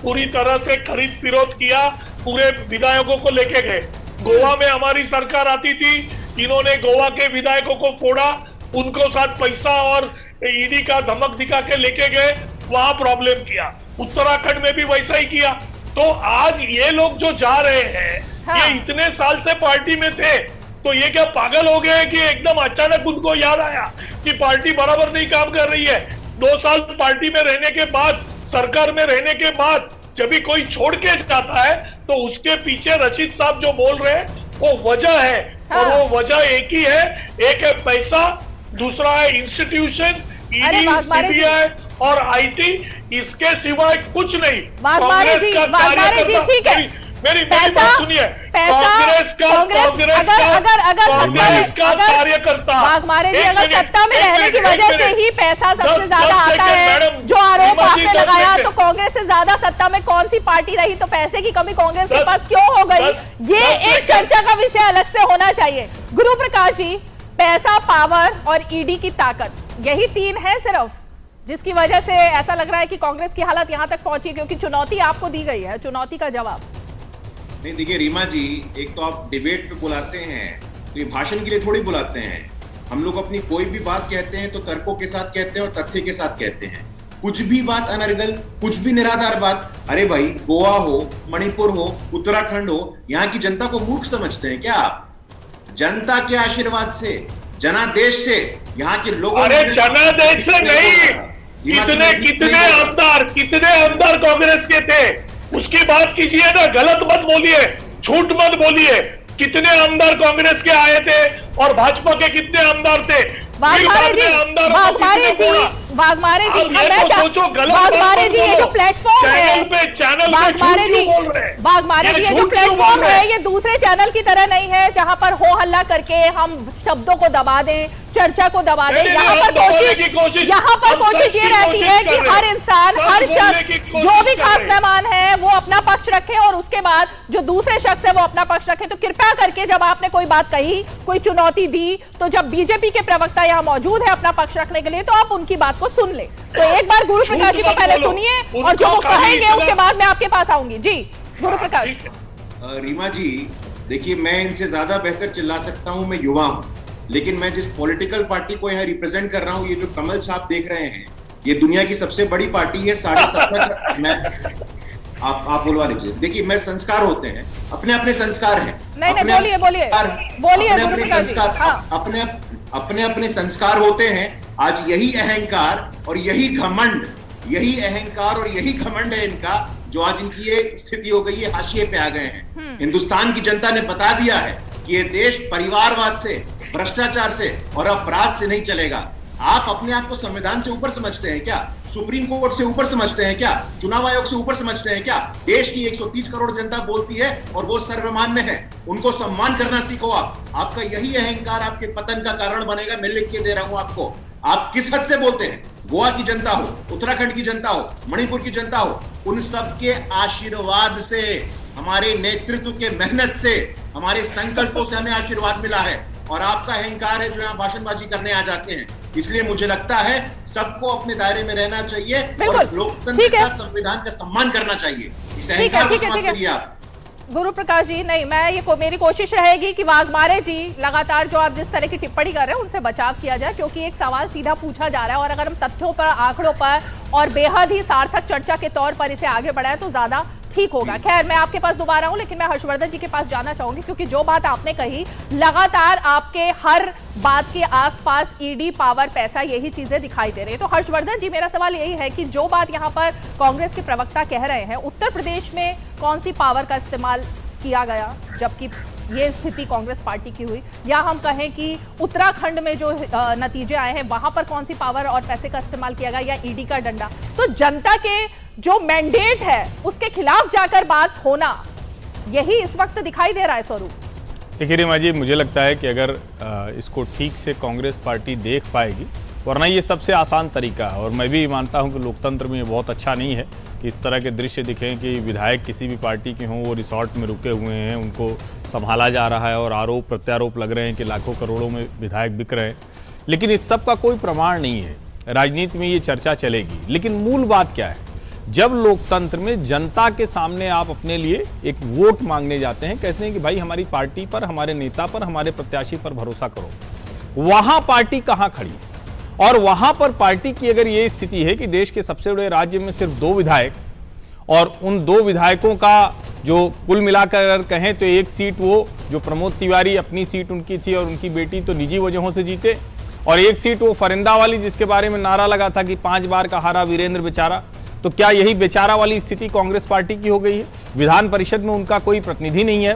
पूरी तरह से खरीद फिरोख्त किया, पूरे विधायकों को लेके गए। गोवा में हमारी सरकार आती थी, इन्होंने गोवा के विधायकों को फोड़ा, उनको साथ पैसा और ईडी का धमक दिखा के लेके गए, वहां प्रॉब्लम किया। उत्तराखंड में भी वैसा ही किया। तो आज ये लोग जो जा रहे हैं, ये इतने साल से पार्टी में थे, तो ये क्या पागल हो गए कि एकदम अचानक उनको याद आया कि पार्टी बराबर नहीं काम कर रही है? 2 साल पार्टी में रहने के बाद, सरकार में रहने के बाद जब भी कोई छोड़ के जाता है तो उसके पीछे रशीद साहब जो बोल रहे हैं वो वजह है। और वो वजह एक ही है, एक है पैसा, दूसरा है इंस्टीट्यूशन, ईडी, सीबीआई और आईटी, इसके सिवाय कुछ नहीं। वाघमारे जी ठीक है, मेरी पैसा बात सुनिए। कांग्रेस कार्यकर्ता वाघमारे जी अगर सत्ता में रहने की वजह से ही पैसा सबसे ज्यादा आता है, जो आरोप आपने लगाया, तो कांग्रेस से ज्यादा सत्ता में कौन सी पार्टी रही? तो पैसे की कमी कांग्रेस के पास क्यों हो गई? ये एक चर्चा का विषय अलग से होना चाहिए। गुरु प्रकाश जी, पैसा, पावर और ईडी की ताकत, यही 3 है सिर्फ जिसकी वजह से ऐसा लग रहा है कि कांग्रेस की हालत यहां तक पहुंची, क्योंकि चुनौती आपको दी गई है, चुनौती का जवाब। नहीं देखिए रीमा जी, एक तो आप डिबेट पे बुलाते हैं तो ये भाषण के लिए थोड़ी बुलाते हैं। हम लोग अपनी कोई भी बात कहते हैं तो तर्कों के साथ कहते हैं और तथ्य के साथ कहते हैं। कुछ भी बात अनर्गल, कुछ भी निराधार बात, अरे भाई गोवा हो, मणिपुर हो, उत्तराखंड हो, यहाँ की जनता को मूर्ख समझते हैं क्या आप? जनता के आशीर्वाद से, जनादेश से, यहाँ के लोगों, अरे जनादेश से नहीं, कितने आमदार कांग्रेस के थे उसकी बात कीजिए ना, गलत मत बोलिए, झूठ मत बोलिए। कितने आमदार कांग्रेस के आए थे और भाजपा के कितने आमदार थे? वाघमारे जी, वाघमारे जी, वाघमारे जी, वाघमारे जी, ये जो प्लेटफॉर्म है, वाघमारे जी, वाघमारे जी, ये जो प्लेटफॉर्म है, ये दूसरे चैनल की तरह नहीं है जहां पर हो हल्ला करके हम शब्दों को दबा दें, चर्चा को दबा दें। यहाँ पर कोशिश ये रहती है कि हर इंसान, हर शख्स, जो भी खास मेहमान है, वो अपना पक्ष रखे और उसके बाद जो दूसरे शख्स है वो अपना पक्ष रखे। तो कृपया करके जब आपने कोई बात कही, कोई चुनौती दी, तो जब बीजेपी के प्रवक्ता यहाँ मौजूद है अपना पक्ष रखने के लिए, तो आप उनकी बात को सुन ले। तो एक बार गुरु प्रकाश जी को पहले सुनिए और जो वो कहेंगे उसके बाद मैं आपके पास आऊंगी। जी गुरु प्रकाश। रीमा जी देखिए, मैं इनसे ज्यादा बेहतर चिल्ला सकता हूं, मैं युवा हूं, लेकिन मैं जिस पॉलिटिकल पार्टी को यहाँ रिप्रेजेंट कर रहा हूँ, ये जो कमल छाप देख रहे हैं, ये दुनिया की सबसे बड़ी पार्टी है। 7.5 मैं आप बोलवा लीजिए। देखिए, मैं संस्कार होते हैं, अपने अपने संस्कार हैं। नहीं बोलिए गुरु प्रकाश जी। अपने अपने संस्कार होते हैं। आज यही अहंकार और यही घमंड, है इनका, जो आज इनकी ये स्थिति हो गई है, हाशिए पे आ गए हैं। हिंदुस्तान की जनता ने बता दिया है कि ये देश परिवारवाद से, भ्रष्टाचार से और अपराध से नहीं चलेगा। आप अपने आप को संविधान से ऊपर समझते हैं क्या? सुप्रीम कोर्ट से ऊपर समझते हैं क्या? चुनाव आयोग से ऊपर समझते हैं क्या? देश की 130 करोड़ जनता बोलती है और वो सर्वमान्य है, उनको सम्मान करना सीखो आप। आपका यही अहंकार आपके पतन का कारण बनेगा। मैं लिख के दे रहा हूं आपको। आप किस हद से बोलते हैं? गोवा की जनता हो, उत्तराखंड की जनता हो, मणिपुर की जनता हो, उन सबके आशीर्वाद से, हमारे नेतृत्व के मेहनत से, हमारे संकल्पों से हमें आशीर्वाद मिला है। और आपका अहंकार है जो यहाँ भाषणबाजी करने आ जाते हैं। इसलिए मुझे लगता है सबको अपने दायरे में रहना चाहिए और लोकतंत्र का, संविधान का सम्मान करना चाहिए। इस अहंकार को समाप्त करिए आप। गुरु प्रकाश जी, नहीं, मेरी कोशिश रहेगी कि वाघमारे जी लगातार जो आप जिस तरह की टिप्पणी कर रहे हैं उनसे बचाव किया जाए, क्योंकि एक सवाल सीधा पूछा जा रहा है और अगर हम तथ्यों पर, आंकड़ों पर और बेहद ही सार्थक चर्चा के तौर पर इसे आगे बढ़ाएं तो ज्यादा ठीक होगा। खैर, मैं आपके पास दोबारा हूं, लेकिन मैं हर्षवर्धन जी के पास जाना चाहूंगी, क्योंकि जो बात आपने कही, लगातार आपके हर बात के आसपास ईडी, पावर, पैसा, यही चीजें दिखाई दे रही है। तो हर्षवर्धन जी, मेरा सवाल यही है कि जो बात यहाँ पर कांग्रेस के प्रवक्ता कह रहे हैं, उत्तर प्रदेश में कौन सी पावर का इस्तेमाल किया गया जबकि ये स्थिति कांग्रेस पार्टी की हुई, या हम कहें कि उत्तराखंड में जो नतीजे आए हैं वहां पर कौन सी पावर और पैसे का इस्तेमाल किया गया, या ईडी का डंडा? तो जनता के जो मैंडेट है उसके खिलाफ जाकर बात होना, यही इस वक्त दिखाई दे रहा है स्वरूप। देखिए रीमा जी, मुझे लगता है कि अगर इसको ठीक से कांग्रेस पार्टी देख पाएगी, वरना ये सबसे आसान तरीका है, और मैं भी मानता हूं कि लोकतंत्र में ये बहुत अच्छा नहीं है कि इस तरह के दृश्य दिखें कि विधायक किसी भी पार्टी के हों, वो रिसॉर्ट में रुके हुए हैं, उनको संभाला जा रहा है और आरोप प्रत्यारोप लग रहे हैं कि लाखों करोड़ों में विधायक बिक रहे हैं। लेकिन इस सब का कोई प्रमाण नहीं है। राजनीति में ये चर्चा चलेगी, लेकिन मूल बात क्या है? जब लोकतंत्र में जनता के सामने आप अपने लिए एक वोट मांगने जाते हैं, कहते हैं कि भाई हमारी पार्टी पर, हमारे नेता पर, हमारे प्रत्याशी पर भरोसा करो, वहां पार्टी कहां खड़ी? और वहां पर पार्टी की अगर ये स्थिति है कि देश के सबसे बड़े राज्य में सिर्फ 2 विधायक, और उन 2 विधायकों का जो कुल मिलाकर अगर कहें तो एक सीट वो जो प्रमोद तिवारी, अपनी सीट उनकी थी और उनकी बेटी तो निजी वजहों से जीते, और एक सीट वो फरिंदा वाली जिसके बारे में नारा लगा था कि 5 बार का हारा वीरेंद्र बेचारा। तो क्या यही बेचारा वाली स्थिति कांग्रेस पार्टी की हो गई है? विधान परिषद में उनका कोई प्रतिनिधि नहीं है।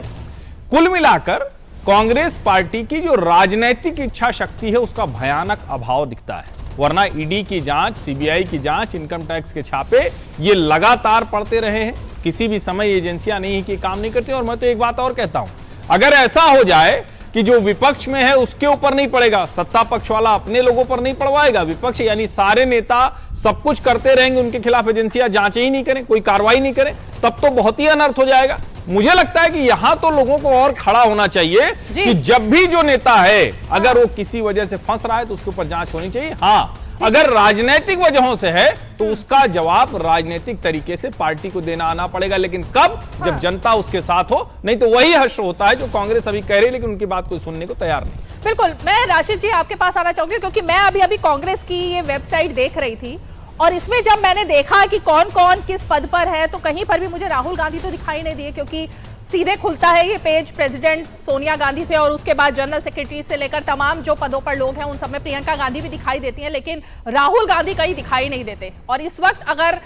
कुल मिलाकर कांग्रेस पार्टी की जो राजनीतिक इच्छा शक्ति है उसका भयानक अभाव दिखता है। वरना ईडी की जांच, सीबीआई की जांच, इनकम टैक्स के छापे ये लगातार पड़ते रहे हैं। किसी भी समय एजेंसियां नहीं कि काम नहीं करती। और मैं तो एक बात और कहता हूं, अगर ऐसा हो जाए कि जो विपक्ष में है उसके ऊपर नहीं पड़ेगा, सत्ता पक्ष वाला अपने लोगों पर नहीं पड़वाएगा, विपक्ष यानी सारे नेता सब कुछ करते रहेंगे, उनके खिलाफ एजेंसियां जांच ही नहीं करें, कोई कार्रवाई नहीं करें, तब तो बहुत ही अनर्थ हो जाएगा। मुझे लगता है कि यहां तो लोगों को और खड़ा होना चाहिए कि जब भी जो नेता है अगर वो किसी वजह से फंस रहा है तो उसके ऊपर जांच होनी चाहिए। हाँ, अगर राजनीतिक वजहों से है तो उसका जवाब राजनीतिक तरीके से पार्टी को देना आना पड़ेगा। लेकिन कब? जब जनता उसके साथ हो। नहीं तो वही हश्र होता है जो कांग्रेस अभी कह रही है, लेकिन उनकी बात कोई सुनने को तैयार नहीं। बिल्कुल, मैं राशिद जी आपके पास आना चाहूंगी क्योंकि मैं अभी कांग्रेस की ये वेबसाइट देख रही थी और इसमें जब मैंने देखा कि कौन कौन किस पद पर है तो कहीं पर भी मुझे राहुल गांधी तो दिखाई नहीं दिए, क्योंकि सीधे खुलता है ये पेज प्रेसिडेंट सोनिया गांधी से और उसके बाद जनरल सेक्रेटरी से लेकर तमाम जो पदों पर लोग हैं उन सब में प्रियंका गांधी भी दिखाई देती हैं, लेकिन राहुल गांधी कहीं दिखाई नहीं देते। और इस वक्त अगर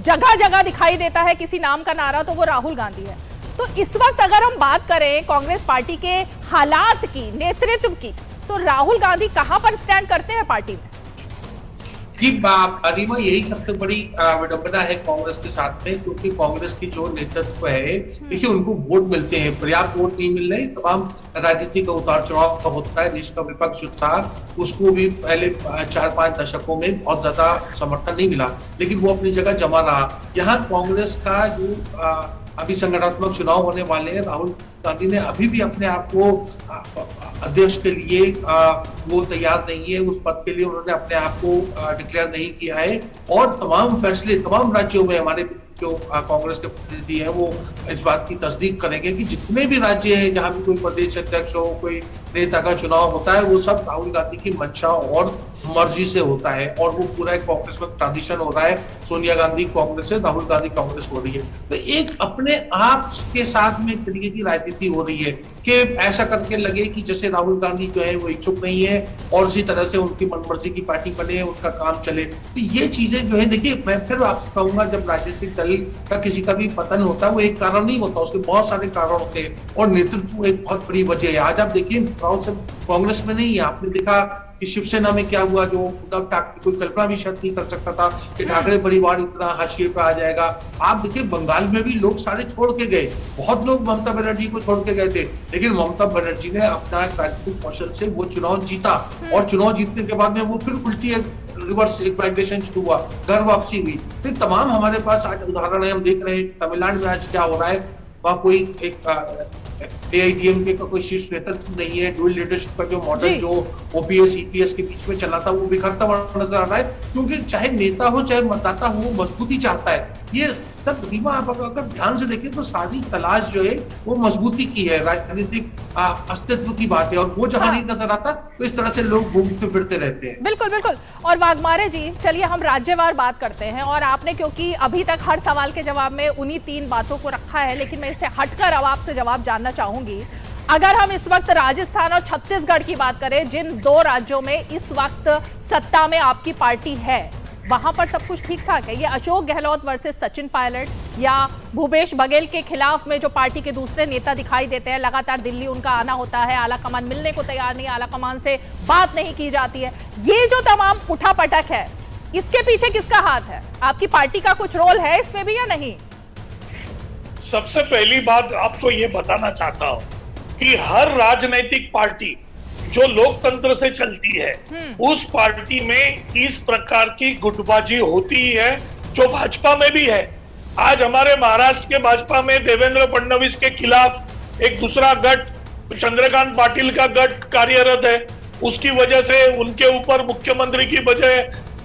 जगह जगह दिखाई देता है किसी नाम का नारा तो वो राहुल गांधी है। तो इस वक्त अगर हम बात करें कांग्रेस पार्टी के हालात की, नेतृत्व की, तो राहुल गांधी कहां पर स्टैंड करते हैं पार्टी में? जी अरीमा, यही सबसे बड़ी विडंबना है कांग्रेस के साथ में, क्योंकि कांग्रेस की जो नेतृत्व है, देखिए उनको वोट मिलते हैं, पर्याप्त वोट नहीं मिल रहे। तमाम राजनीति का उतार चढ़ाव का होता है। देश का विपक्ष जो था उसको भी पहले 4-5 दशकों में बहुत ज्यादा समर्थन नहीं मिला, लेकिन वो अपनी जगह जमा रहा। यहाँ कांग्रेस का जो अभी संगठनात्मक चुनाव होने वाले हैं, राहुल गांधी ने अभी भी अपने आप को अध्यक्ष के लिए वो तैयार नहीं है, उस पद के लिए उन्होंने अपने आप को डिक्लेयर नहीं किया है। और तमाम फैसले तमाम राज्यों में हमारे जो कांग्रेस के प्रतिनिधि हैं वो इस बात की तस्दीक करेंगे कि जितने भी राज्य हैं जहां भी कोई प्रदेश अध्यक्ष हो, कोई नेता का चुनाव होता है, वो सब राहुल गांधी की मंशा और मर्जी से होता है। और वो पूरा एक कांग्रेस में ट्रांजिशन हो रहा है, सोनिया गांधी कांग्रेस से, राहुल गांधी कांग्रेस हो रही है। तो एक अपने आप के साथ में एक तरीके की राजनीति हो रही है कि ऐसा करके लगे कि जैसे राहुल गांधी जो है वो इच्छुक नहीं है और इसी तरह से उनकी मनमर्जी की पार्टी बने, उनका काम चले। तो ये चीजें जो है, देखिए मैं फिर आपसे कहूंगा, जब राजनीतिक दल का किसी का भी पतन होता है वो एक कारण नहीं होता, उसके बहुत सारे कारण होते हैं और नेतृत्व एक बहुत बड़ी वजह है। आज आप देखिए राहुल सिर्फ कांग्रेस में नहीं है, आपने देखा कि शिवसेना में क्या हुआ, जो उद्धव ठाकरे कोई कल्पना भी शायद नहीं कर सकता था कि ठाकरे परिवार इतना हाशिए पे आ जाएगा। आप देखिए बंगाल में भी लोग सारे छोड़ के गए, बहुत लोग ममता बनर्जी को छोड़ के गए थे, लेकिन ममता बनर्जी ने अपना राजनीतिक कौशल से वो चुनाव जीता और चुनाव जीतने के बाद में वो फिर उल्टी रिवर्स एक माइग्रेशन शुरू हुआ, घर वापसी हुई। फिर तमाम हमारे पास आज उदाहरण है, हम देख रहे हैं तमिलनाडु में आज क्या हो रहा है। वहाँ कोई एक एआईडीएमके का कोई शीर्ष नेतृत्व नहीं है, डुअल लीडरशिप का जो मॉडल जो ओपीएस ईपीएस के बीच में चला था वो बिखरता हुआ नजर आ रहा है, क्योंकि चाहे नेता हो चाहे मतदाता हो वो मजबूती चाहता है। ये सब रीमा आप अगर ध्यान से देखें तो सारी तलाश जो है वो मजबूती की है, राजनीतिक अस्तित्व की बात है, और वो जहां नहीं नजर आता तो इस तरह से लोग घूमते फिरते रहते हैं। बिल्कुल बिल्कुल। और वाघमारे जी, चलिए हम राज्यवार बात करते हैं। और आपने क्योंकि अभी तक हर सवाल के जवाब में उन्हीं 3 बातों को रखा है, लेकिन मैं इससे हटकर अब आपसे जवाब जानना चाहूंगी। अगर हम इस वक्त राजस्थान और छत्तीसगढ़ की बात करें, जिन 2 राज्यों में इस वक्त सत्ता में आपकी पार्टी है, वहां पर सब कुछ ठीक ठाक है? ये अशोक गहलोत वर्सेस सचिन पायलट या भूपेश बघेल के खिलाफ में जो पार्टी के दूसरे नेता दिखाई देते हैं, लगातार दिल्ली उनका आना होता है, आला कमान मिलने को तैयार नहीं, आला कमान से बात नहीं की जाती है, ये जो तमाम उठापटक है, इसके पीछे किसका हाथ है? आपकी पार्टी का कुछ रोल है इसमें भी या नहीं? सबसे पहली बात आपको ये बताना चाहता हूं कि हर राजनीतिक पार्टी जो लोकतंत्र से चलती है उस पार्टी में इस प्रकार की गुटबाजी होती है, जो भाजपा में भी है। आज हमारे महाराष्ट्र के भाजपा में देवेंद्र फडणवीस के खिलाफ एक दूसरा गठ, चंद्रकांत पाटिल का गठ कार्यरत है। उसकी वजह से उनके ऊपर मुख्यमंत्री की बजाय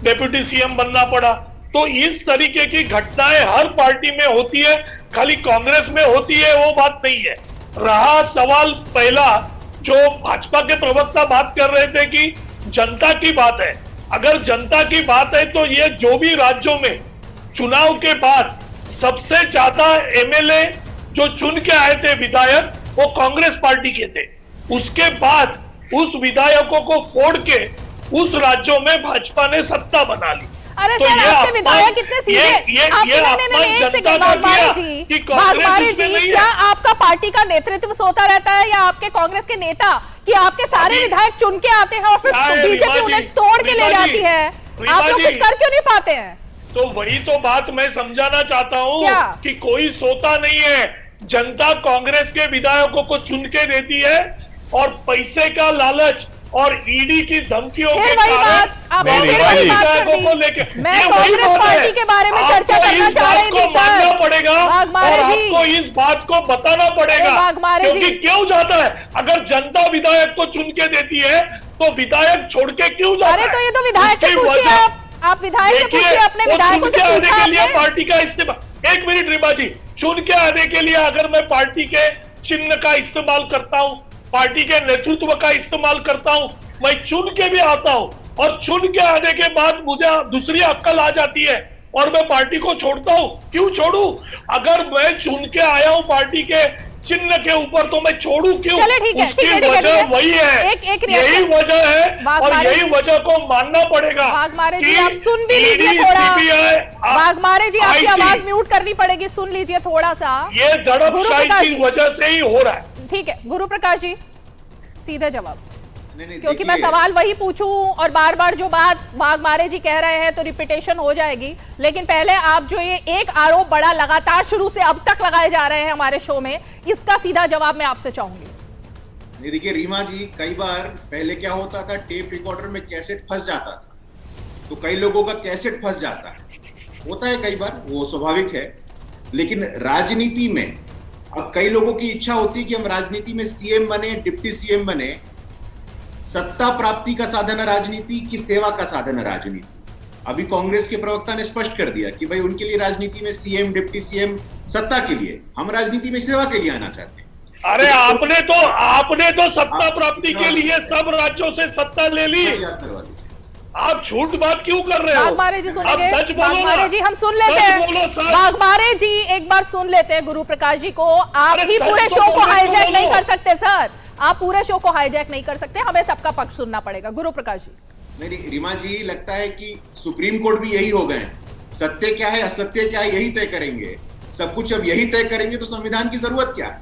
डेप्यूटी सीएम बनना पड़ा। तो इस तरीके की घटनाएं हर पार्टी में होती है, खाली कांग्रेस में होती है वो बात नहीं है। रहा सवाल पहला, जो भाजपा के प्रवक्ता बात कर रहे थे कि जनता की बात है। अगर जनता की बात है तो ये जो भी राज्यों में चुनाव के बाद सबसे ज्यादा एमएलए जो चुन के आए थे विधायक, वो कांग्रेस पार्टी के थे। उसके बाद उस विधायकों को फोड़ के उस राज्यों में भाजपा ने सत्ता बना ली। अरे सर, आपके विधायक कितने सीधे? एक सेकंड, वाघमारे जी, क्या आपका पार्टी का नेतृत्व सोता रहता है या आपके कांग्रेस के नेता कि आपके सारे विधायक चुन के आते हैं और फिर बीजेपी उन्हें तोड़ के ले जाती है? आप लोग कुछ कर क्यों नहीं पाते हैं? तो वही तो बात मैं समझाना चाहता हूँ कि कोई सोता नहीं है। जनता कांग्रेस के विधायकों को चुन के देती है और पैसे का लालच और ईडी की धमकियों के कारण विधायकों को लेके मैं कांग्रेस पार्टी के बारे में चर्चा करना चाह रही थी सर। पड़ेगा और आपको इस बात को बताना पड़ेगा क्योंकि क्यों जाता है। अगर जनता विधायक को चुन के देती है तो विधायक छोड़ के क्यों जाता है? अरे तो ये तो विधायक से पूछिए, आप विधायक से पूछिए, अपने विधायकों से पूछा के लिए पार्टी का इस्तेमाल। एक मिनट रीमा जी, चुन के आने के लिए अगर मैं पार्टी के चिन्ह का इस्तेमाल करता हूं, पार्टी के नेतृत्व का इस्तेमाल करता हूं, मैं चुन के भी आता हूं और चुन के आने के बाद मुझे दूसरी अक्ल आ जाती है और मैं पार्टी को छोड़ता हूं। क्यों छोड़ू? अगर मैं चुन के आया हूं पार्टी के चिन्ह के ऊपर तो मैं छोड़ू क्यों? उसकी वजह वही है, यही वजह है और यही वजह को मानना पड़ेगा। वाघमारे जी, आप सुन भी लीजिए थोड़ा। वाघमारे जी, आपकी आवाज म्यूट करनी पड़ेगी, सुन लीजिए थोड़ा सा। ये दड़पशाही की वजह से ही हो रहा है। ठीक है गुरु प्रकाश जी, सीधे जवाब, क्योंकि मैं सवाल वही पूछूं और बार बार जो बात वाघमारे जी कह रहे हैं तो रिपीटेशन हो जाएगी। लेकिन पहले आप जो ये एक आरोप बड़ा लगातार शुरू से अब तक लगाए जा रहे हैं हमारे शो में, इसका सीधा जवाब मैं आपसे चाहूंगी। नहीं देखिए रीमा जी, कई बार पहले क्या होता था, टेप रिकॉर्डर में कैसेट फंस जाता था, तो कई लोगों का कैसेट फंस जाता है, होता है कई बार, वो स्वाभाविक है। लेकिन राजनीति में अब कई लोगों की इच्छा होती है कि हम राजनीति में सीएम बने, डिप्टी सीएम बने। सत्ता प्राप्ति का साधन है राजनीति की सेवा का साधन है राजनीति। अभी कांग्रेस के प्रवक्ता ने स्पष्ट कर दिया कि भाई उनके लिए राजनीति में सीएम, डिप्टी सीएम सत्ता के लिए, हम राजनीति में सेवा के लिए आना चाहते हैं। अरे आपने तो सत्ता प्राप्ति के लिए सब राज्यों से सत्ता ले ली। आप झूठ बात क्यों कर रहे हो? वाघमारे जी सुनेंगे, वाघमारे जी हम सुन लेते हैं। वाघमारे जी एक बार सुन लेते हैं गुरु प्रकाश जी को। आप ही पूरे शो को हाईजैक नहीं कर सकते सर, आप पूरे शो को हाईजैक नहीं कर सकते, हमें सबका पक्ष सुनना पड़ेगा। गुरु प्रकाश जी। नहीं रीमा जी, लगता है कि सुप्रीम कोर्ट भी यही हो गए, सत्य क्या है असत्य क्या है यही तय करेंगे, सब कुछ अब यही तय करेंगे तो संविधान की जरूरत क्या है?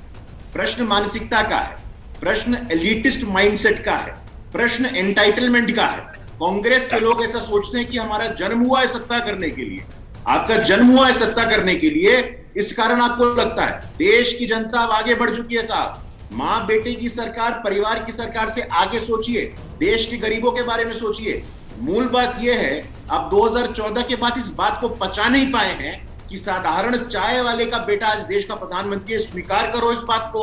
प्रश्न मानसिकता का है, प्रश्न एलिटिस्ट माइंडसेट का है, प्रश्न एंटाइटलमेंट का है। कांग्रेस के लोग ऐसा सोचते हैं कि हमारा जन्म हुआ है सत्ता करने के लिए, आपका जन्म हुआ है सत्ता करने के लिए, इस कारण आपको लगता है। देश की जनता अब आगे बढ़ चुकी है साहब, माँ बेटे की सरकार, परिवार की सरकार से आगे सोचिए, देश के गरीबों के बारे में सोचिए। मूल बात यह है, आप 2014 के बाद इस बात को पचा नहीं पाए हैं कि साधारण चाय वाले का बेटा आज देश का प्रधानमंत्री है। स्वीकार करो इस बात को।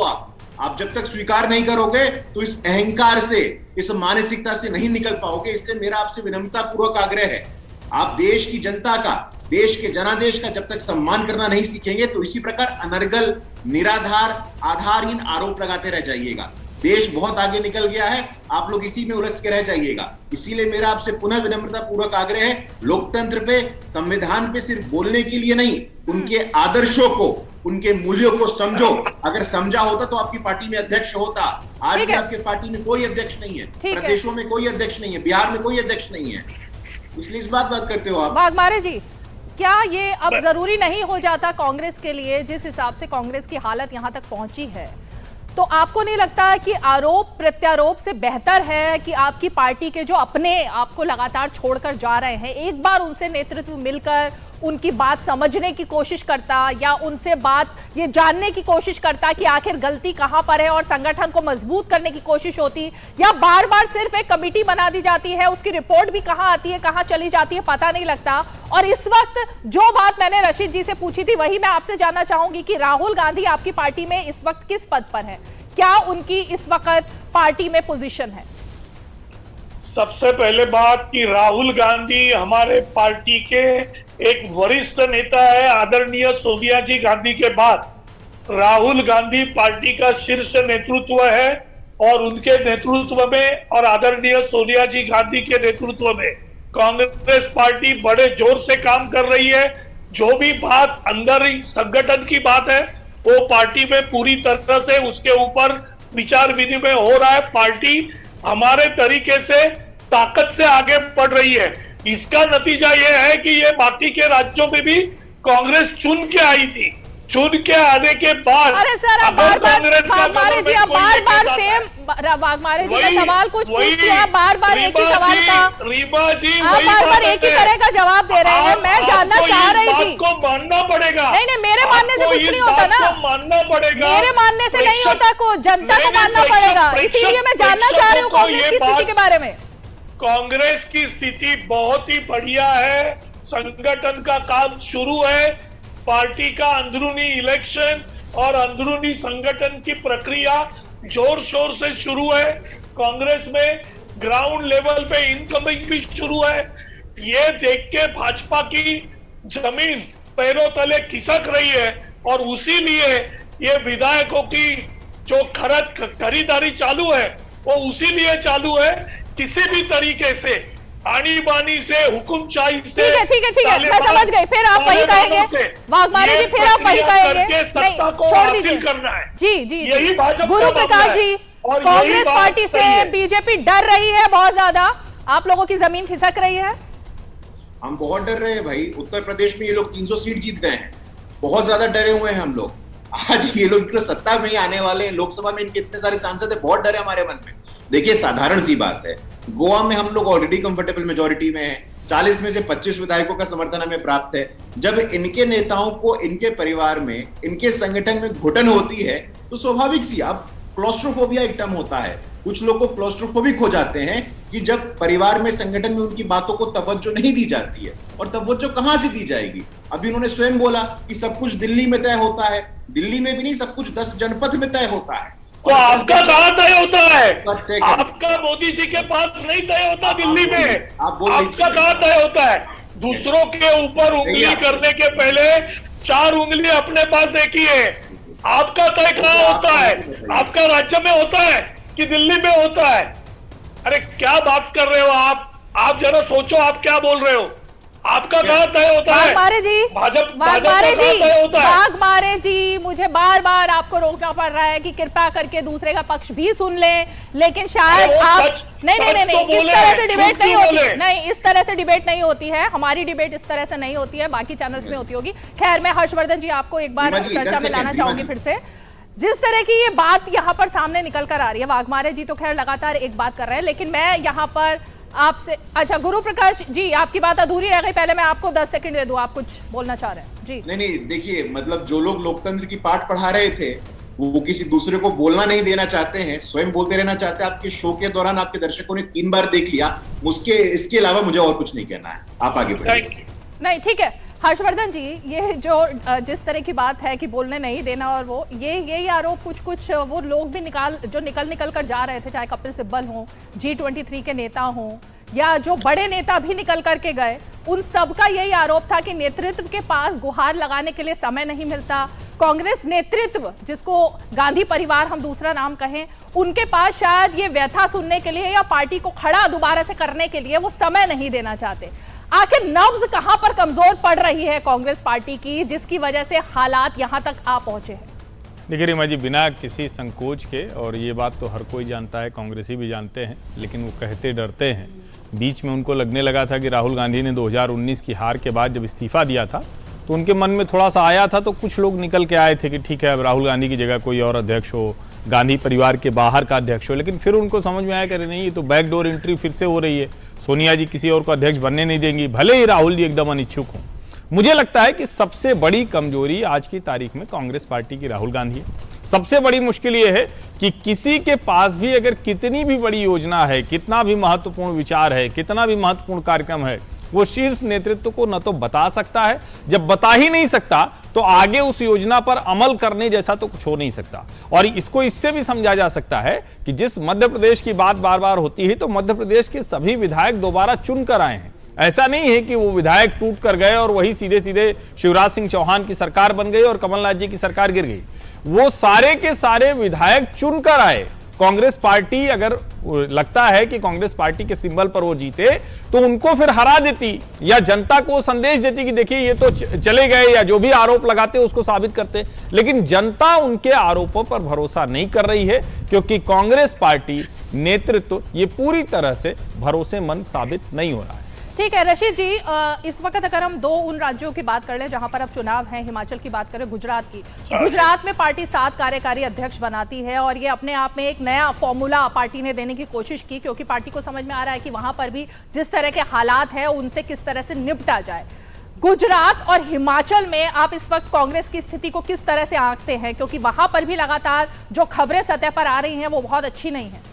आप जब तक स्वीकार नहीं करोगे तो इस अहंकार से, इस मानसिकता से नहीं निकल पाओगे। इसलिए मेरा आपसे विनम्रता पूर्वक आग्रह है, आप देश की जनता का, देश के जनादेश का जब तक सम्मान करना नहीं सीखेंगे तो इसी प्रकार अनर्गल, निराधार, आधारहीन आरोप लगाते रह जाइएगा। देश बहुत आगे निकल गया है, आप लोग इसी में उलझ के रह जाइएगा। इसीलिए मेरा आपसे पुनः विनम्रता पूर्वक आग्रह है, लोकतंत्र पे, संविधान पे सिर्फ बोलने के लिए नहीं, उनके आदर्शों को, उनके मूल्यों को समझो। अगर समझा होता तो आपकी पार्टी में अध्यक्ष होता। आज भी आपके पार्टी में कोई अध्यक्ष नहीं है, प्रदेशों में कोई अध्यक्ष नहीं है, बिहार में कोई अध्यक्ष नहीं है, इसलिए इस बात करते हो आप। वाघमारे जी, क्या ये अब जरूरी नहीं हो जाता कांग्रेस के लिए, जिस हिसाब से कांग्रेस की हालत यहां तक पहुंची है, तो आपको नहीं लगता है कि आरोप प्रत्यारोप से बेहतर है कि आपकी पार्टी के जो अपने आपको लगातार छोड़कर जा रहे हैं, एक बार उनसे नेतृत्व मिलकर उनकी बात समझने की कोशिश करता या उनसे बात ये जानने की कोशिश करता कि आखिर गलती कहां पर है और संगठन को मजबूत करने की कोशिश होती, या बार बार सिर्फ एक कमेटी बना दी जाती है, उसकी रिपोर्ट भी कहां आती है कहां चली जाती है पता नहीं लगता। और इस वक्त जो बात मैंने रशीद जी से पूछी थी वही मैं आपसे जानना चाहूंगी कि राहुल गांधी आपकी पार्टी में इस वक्त किस पद पर है, क्या उनकी इस वक्त पार्टी में पोजीशन है? सबसे पहले बात कि राहुल गांधी हमारे पार्टी के एक वरिष्ठ नेता है। आदरणीय सोनिया जी गांधी के बाद राहुल गांधी पार्टी का शीर्ष नेतृत्व है और उनके नेतृत्व में और आदरणीय सोनिया जी गांधी के नेतृत्व में कांग्रेस पार्टी बड़े जोर से काम कर रही है। जो भी बात अंदर ही संगठन की बात है वो पार्टी में पूरी तरह से उसके ऊपर विचार विनिमय हो रहा है। पार्टी हमारे तरीके से ताकत से आगे बढ़ रही है। इसका नतीजा यह है कि ये बाकी के राज्यों में भी कांग्रेस चुन के आई थी। चुन के आने के बाद अरे सर आप बार-बार वाघमारे जी आप बार-बार सेम वाघमारे जी का सवाल कुछ पूछती हैं, आप बार-बार एक ही सवाल का रीमा जी आप बार-बार एक ही तरह का जवाब दे रहे हैं। मैं जानना चाह रही थी को मानना पड़ेगा। नहीं नहीं मेरे मानने से कुछ नहीं होता ना, मानना पड़ेगा। मेरे मानने से नहीं होता, को जनता को मानना पड़ेगा। इसीलिए मैं जानना चाह रही हूँ कांग्रेस की स्थिति के बारे में। कांग्रेस की स्थिति बहुत ही बढ़िया है। संगठन का काम शुरू है। पार्टी का अंदरूनी इलेक्शन और अंदरूनी संगठन की प्रक्रिया जोर शोर से शुरू है। कांग्रेस में ग्राउंड लेवल पे इनकमिंग भी शुरू है। ये देख के भाजपा की जमीन पैरों तले खिसक रही है और उसी लिए ये विधायकों की जो खरीदारी चालू है वो उसी लिए चालू है। किसी भी तरीके से आनी बानी से हुकुमशाही से ठीक है मैं समझ गई। फिर आप वही कहेंगे वाघमारे जी, फिर आप वही कहेंगे नहीं छोड़ दीजिए करना है। जी यही भाजपा गुरु प्रकाश जी, कांग्रेस पार्टी से बीजेपी डर रही है बहुत ज्यादा, आप लोगों की जमीन खिसक रही है। हम बहुत डर रहे हैं भाई। उत्तर प्रदेश में ये लोग 300 सीट जीत गए हैं, बहुत ज्यादा डरे हुए हैं हम लोग। आज ये लोग सत्ता में ही आने वाले हैं, लोकसभा में इनके इतने सारे सांसद है, बहुत डर है हमारे मन में। देखिए साधारण सी बात है, गोवा में हम लोग ऑलरेडी कंफर्टेबल मेजोरिटी में हैं, 40 में से 25 विधायकों का समर्थन हमें प्राप्त है। जब इनके नेताओं को इनके परिवार में इनके संगठन में घुटन होती है तो स्वाभाविक सी अब क्लॉस्ट्रोफोबिया एक टर्म होता है। कुछ लोग को क्लॉस्ट्रोफोबिक हो जाते हैं कि जब परिवार में संगठन में उनकी बातों को तवज्जो नहीं दी जाती है। और तवज्जो कहां से दी जाएगी? अभी उन्होंने स्वयं बोला कि सब कुछ दिल्ली में तय होता है। दिल्ली में भी नहीं, सब कुछ 10 जनपद में तय होता है। तो आपका कहां तय होता है? आपका मोदी जी के पास नहीं तय होता दिल्ली में। आपका कहां तय होता है? दूसरों के ऊपर उंगली करने के पहले 4 उंगली अपने पास देखिए। आपका तय कहां होता है? आपका राज्य में होता है कि दिल्ली में होता है? अरे क्या बात कर रहे हो आप जरा सोचो आप क्या बोल रहे हो। आपका कहां तय होता है? वाघमारे जी मुझे बार बार आपको रोकना पड़ रहा है कि कृपया करके दूसरे का पक्ष भी सुन लें, लेकिन शायद आप नहीं इस तरह से डिबेट नहीं होती। नहीं इस तरह से डिबेट नहीं होती है, हमारी डिबेट इस तरह से नहीं होती है, बाकी चैनल्स में होती होगी। खैर मैं हर्षवर्धन जी आपको एक बार चर्चा में लाना चाहूंगी फिर से। जिस तरह की ये बात यहाँ पर सामने निकल कर आ रही है, वाघमारे जी तो खैर लगातार एक बात कर रहे हैं, लेकिन मैं यहाँ पर आपसे अच्छा गुरु प्रकाश जी आपकी बात अधूरी रह गई, पहले मैं आपको 10 सेकंड दे दूं, आप कुछ बोलना चाह रहे हैं जी। नहीं देखिए, मतलब जो लोग लोकतंत्र की पाठ पढ़ा रहे थे वो किसी दूसरे को बोलना नहीं देना चाहते हैं, स्वयं बोलते रहना चाहते हैं। आपके शो के दौरान आपके दर्शकों ने 3 बार देख लिया, इसके अलावा मुझे और कुछ नहीं कहना है। आप आगे बढ़िए। नहीं ठीक है हर्षवर्धन जी, ये जो जिस तरह की बात है कि बोलने नहीं देना और वो यही आरोप कुछ वो लोग भी निकल कर जा रहे थे, चाहे कपिल सिब्बल हो, G23 के नेता हो या जो बड़े नेता भी निकल करके गए, उन सबका यही आरोप था कि नेतृत्व के पास गुहार लगाने के लिए समय नहीं मिलता। कांग्रेस नेतृत्व, जिसको गांधी परिवार हम दूसरा नाम कहें, उनके पास शायद ये व्यथा सुनने के लिए या पार्टी को खड़ा दोबारा से करने के लिए वो समय नहीं देना चाहते। आखिर नब्ज कहां पर कमजोर पड़ रही है कांग्रेस पार्टी की, जिसकी वजह से हालात यहां तक आ पहुंचे हैं? देखिए रीमा जी, बिना किसी संकोच के, और ये बात तो हर कोई जानता है, कांग्रेसी भी जानते हैं, लेकिन वो कहते डरते हैं। बीच में उनको लगने लगा था कि राहुल गांधी ने 2019 की हार के बाद जब इस्तीफा दिया था तो उनके मन में थोड़ा सा आया था, तो कुछ लोग निकल के आए थे कि ठीक है अब राहुल गांधी की जगह कोई और अध्यक्ष हो, गांधी परिवार के बाहर का अध्यक्ष हो। लेकिन फिर उनको समझ में आया कि नहीं, ये तो बैकडोर एंट्री फिर से हो रही है, सोनिया जी किसी और को अध्यक्ष बनने नहीं देंगी, भले ही राहुल जी एकदम अनिच्छुक हों। मुझे लगता है कि सबसे बड़ी कमजोरी आज की तारीख में कांग्रेस पार्टी की राहुल गांधी है। सबसे बड़ी मुश्किल यह है कि किसी के पास भी अगर कितनी भी बड़ी योजना है, कितना भी महत्वपूर्ण विचार है, कितना भी महत्वपूर्ण कार्यक्रम है, वो शीर्ष नेतृत्व को न तो बता सकता है, जब बता ही नहीं सकता तो आगे उस योजना पर अमल करने जैसा तो कुछ हो नहीं सकता। और इसको इससे भी समझा जा सकता है कि जिस मध्य प्रदेश की बात बार बार होती है, तो मध्य प्रदेश के सभी विधायक दोबारा चुन कर आए हैं। ऐसा नहीं है कि वो विधायक टूट कर गए और वही सीधे सीधे शिवराज सिंह चौहान की सरकार बन गई और कमलनाथ जी की सरकार गिर गई। वो सारे के सारे विधायक चुनकर आए। कांग्रेस पार्टी, अगर लगता है कि कांग्रेस पार्टी के सिंबल पर वो जीते तो उनको फिर हरा देती, या जनता को संदेश देती कि देखिए ये तो चले गए, या जो भी आरोप लगाते उसको साबित करते। लेकिन जनता उनके आरोपों पर भरोसा नहीं कर रही है, क्योंकि कांग्रेस पार्टी नेतृत्व ये पूरी तरह से भरोसेमंद साबित नहीं हो रहा है। ठीक है रशीद जी, इस वक्त अगर हम दो उन राज्यों की बात कर लें जहां पर अब चुनाव है, हिमाचल की बात करें, गुजरात की। गुजरात में पार्टी 7 कार्यकारी अध्यक्ष बनाती है और ये अपने आप में एक नया फॉर्मूला पार्टी ने देने की कोशिश की, क्योंकि पार्टी को समझ में आ रहा है कि वहां पर भी जिस तरह के हालात हैं उनसे किस तरह से निपटा जाए। गुजरात और हिमाचल में आप इस वक्त कांग्रेस की स्थिति को किस तरह से आंकते हैं, क्योंकि वहां पर भी लगातार जो खबरें सतह पर आ रही हैं वो बहुत अच्छी नहीं है।